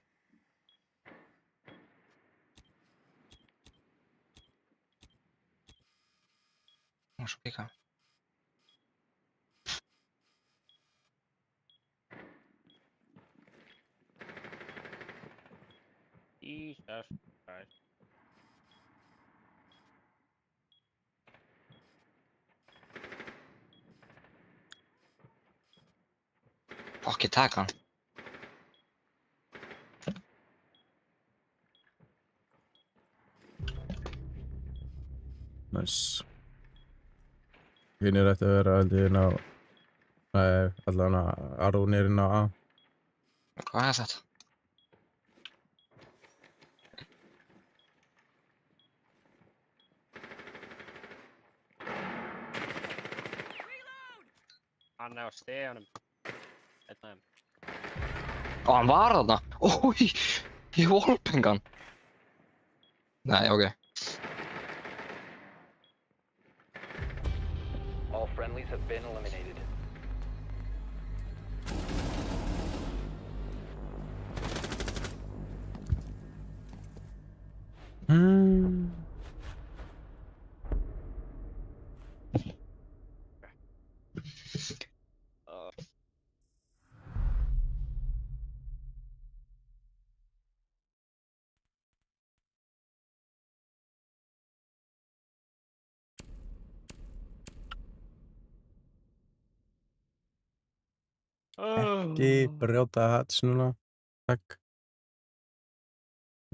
Svo píka. Jesus Christ. Fuck, ég taka hann. Nice. Hinir ætti að vera held ég inn á... Nei, allan að Arún inn á A. Hvað er þetta? Hann er á steganum. Einn af þeim. Ó, hann var þarna! Ói! Ég wallbang hann! Nei, ok. All friendlies have been eliminated. Ekki brjóta hats núna. Takk.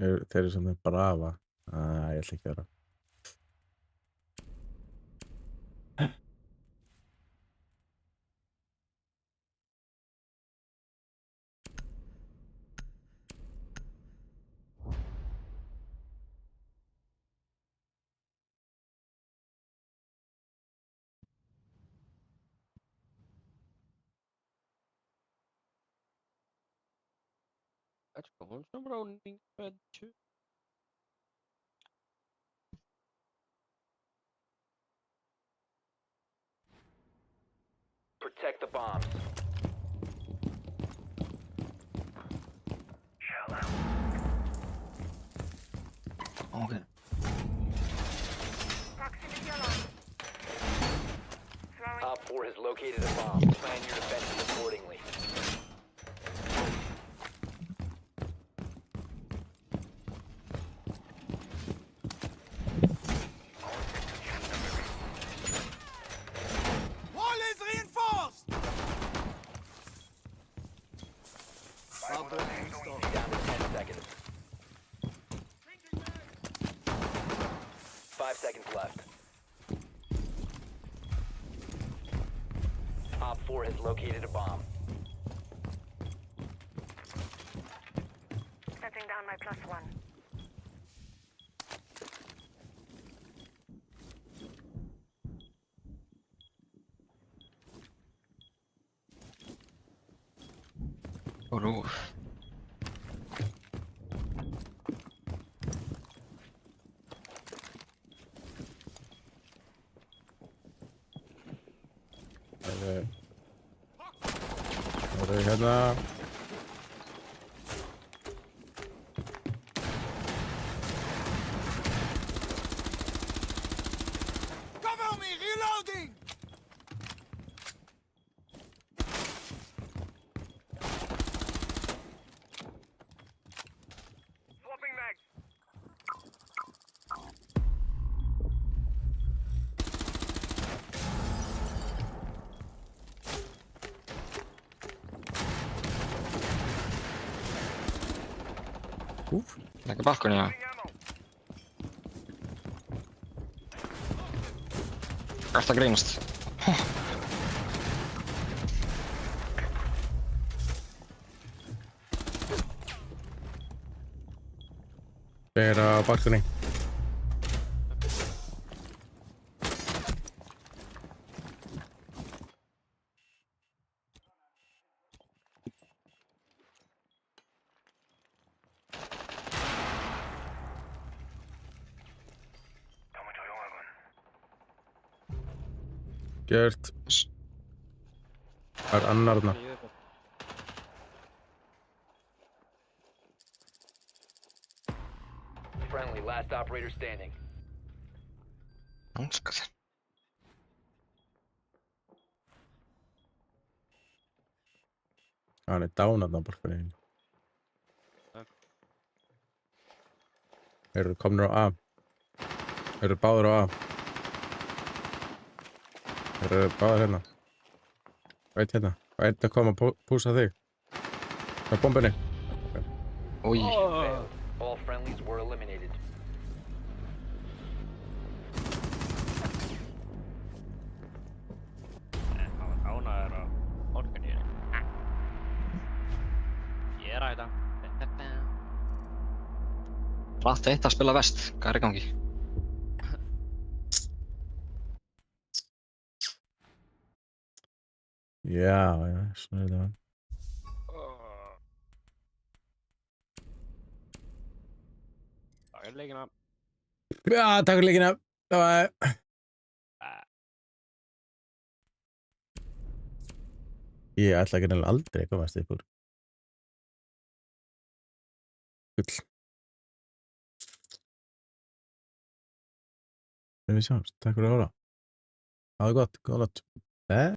Þeir eru sem brafa. Ég ætla ekki að vera. Let's go on some rolling adventure. Protect the bombs. Ok. Op 4 has located a bomb. Plan your defenses accordingly. Wall is reinforced! Down to 10 seconds. 5 seconds left. Op 4 has located a bomb. Setting down my +1. Rúf. Það eru hérna. Cover me! Reloading! Swapping mags. Úf. Ekki balkoni, já. Ertu að grínast? Þeir eru á balkoni. Gjört. Það er annar þarna. Friendly, last operator standing. Hanskað. Hann er down þarna á balkoni. Þeir eru komnir á A. Þeir eru báðir á A. Þeir eru báðir hérna. Veit hérna. Og einn að koma að púsa þig. Með bombinni. Új. All friendlies were eliminated. Rætt eitt að spila vest, hvað er í gangi? Já, svona er þetta. Það er leikina. Já, takk fyrir leikina. Bye. Ég ætla ekki nefnilega aldrei að komast upp úr. Gull. En við sjáumst. Takk fyrir að hóra. Hafa það gott. Góða nótt.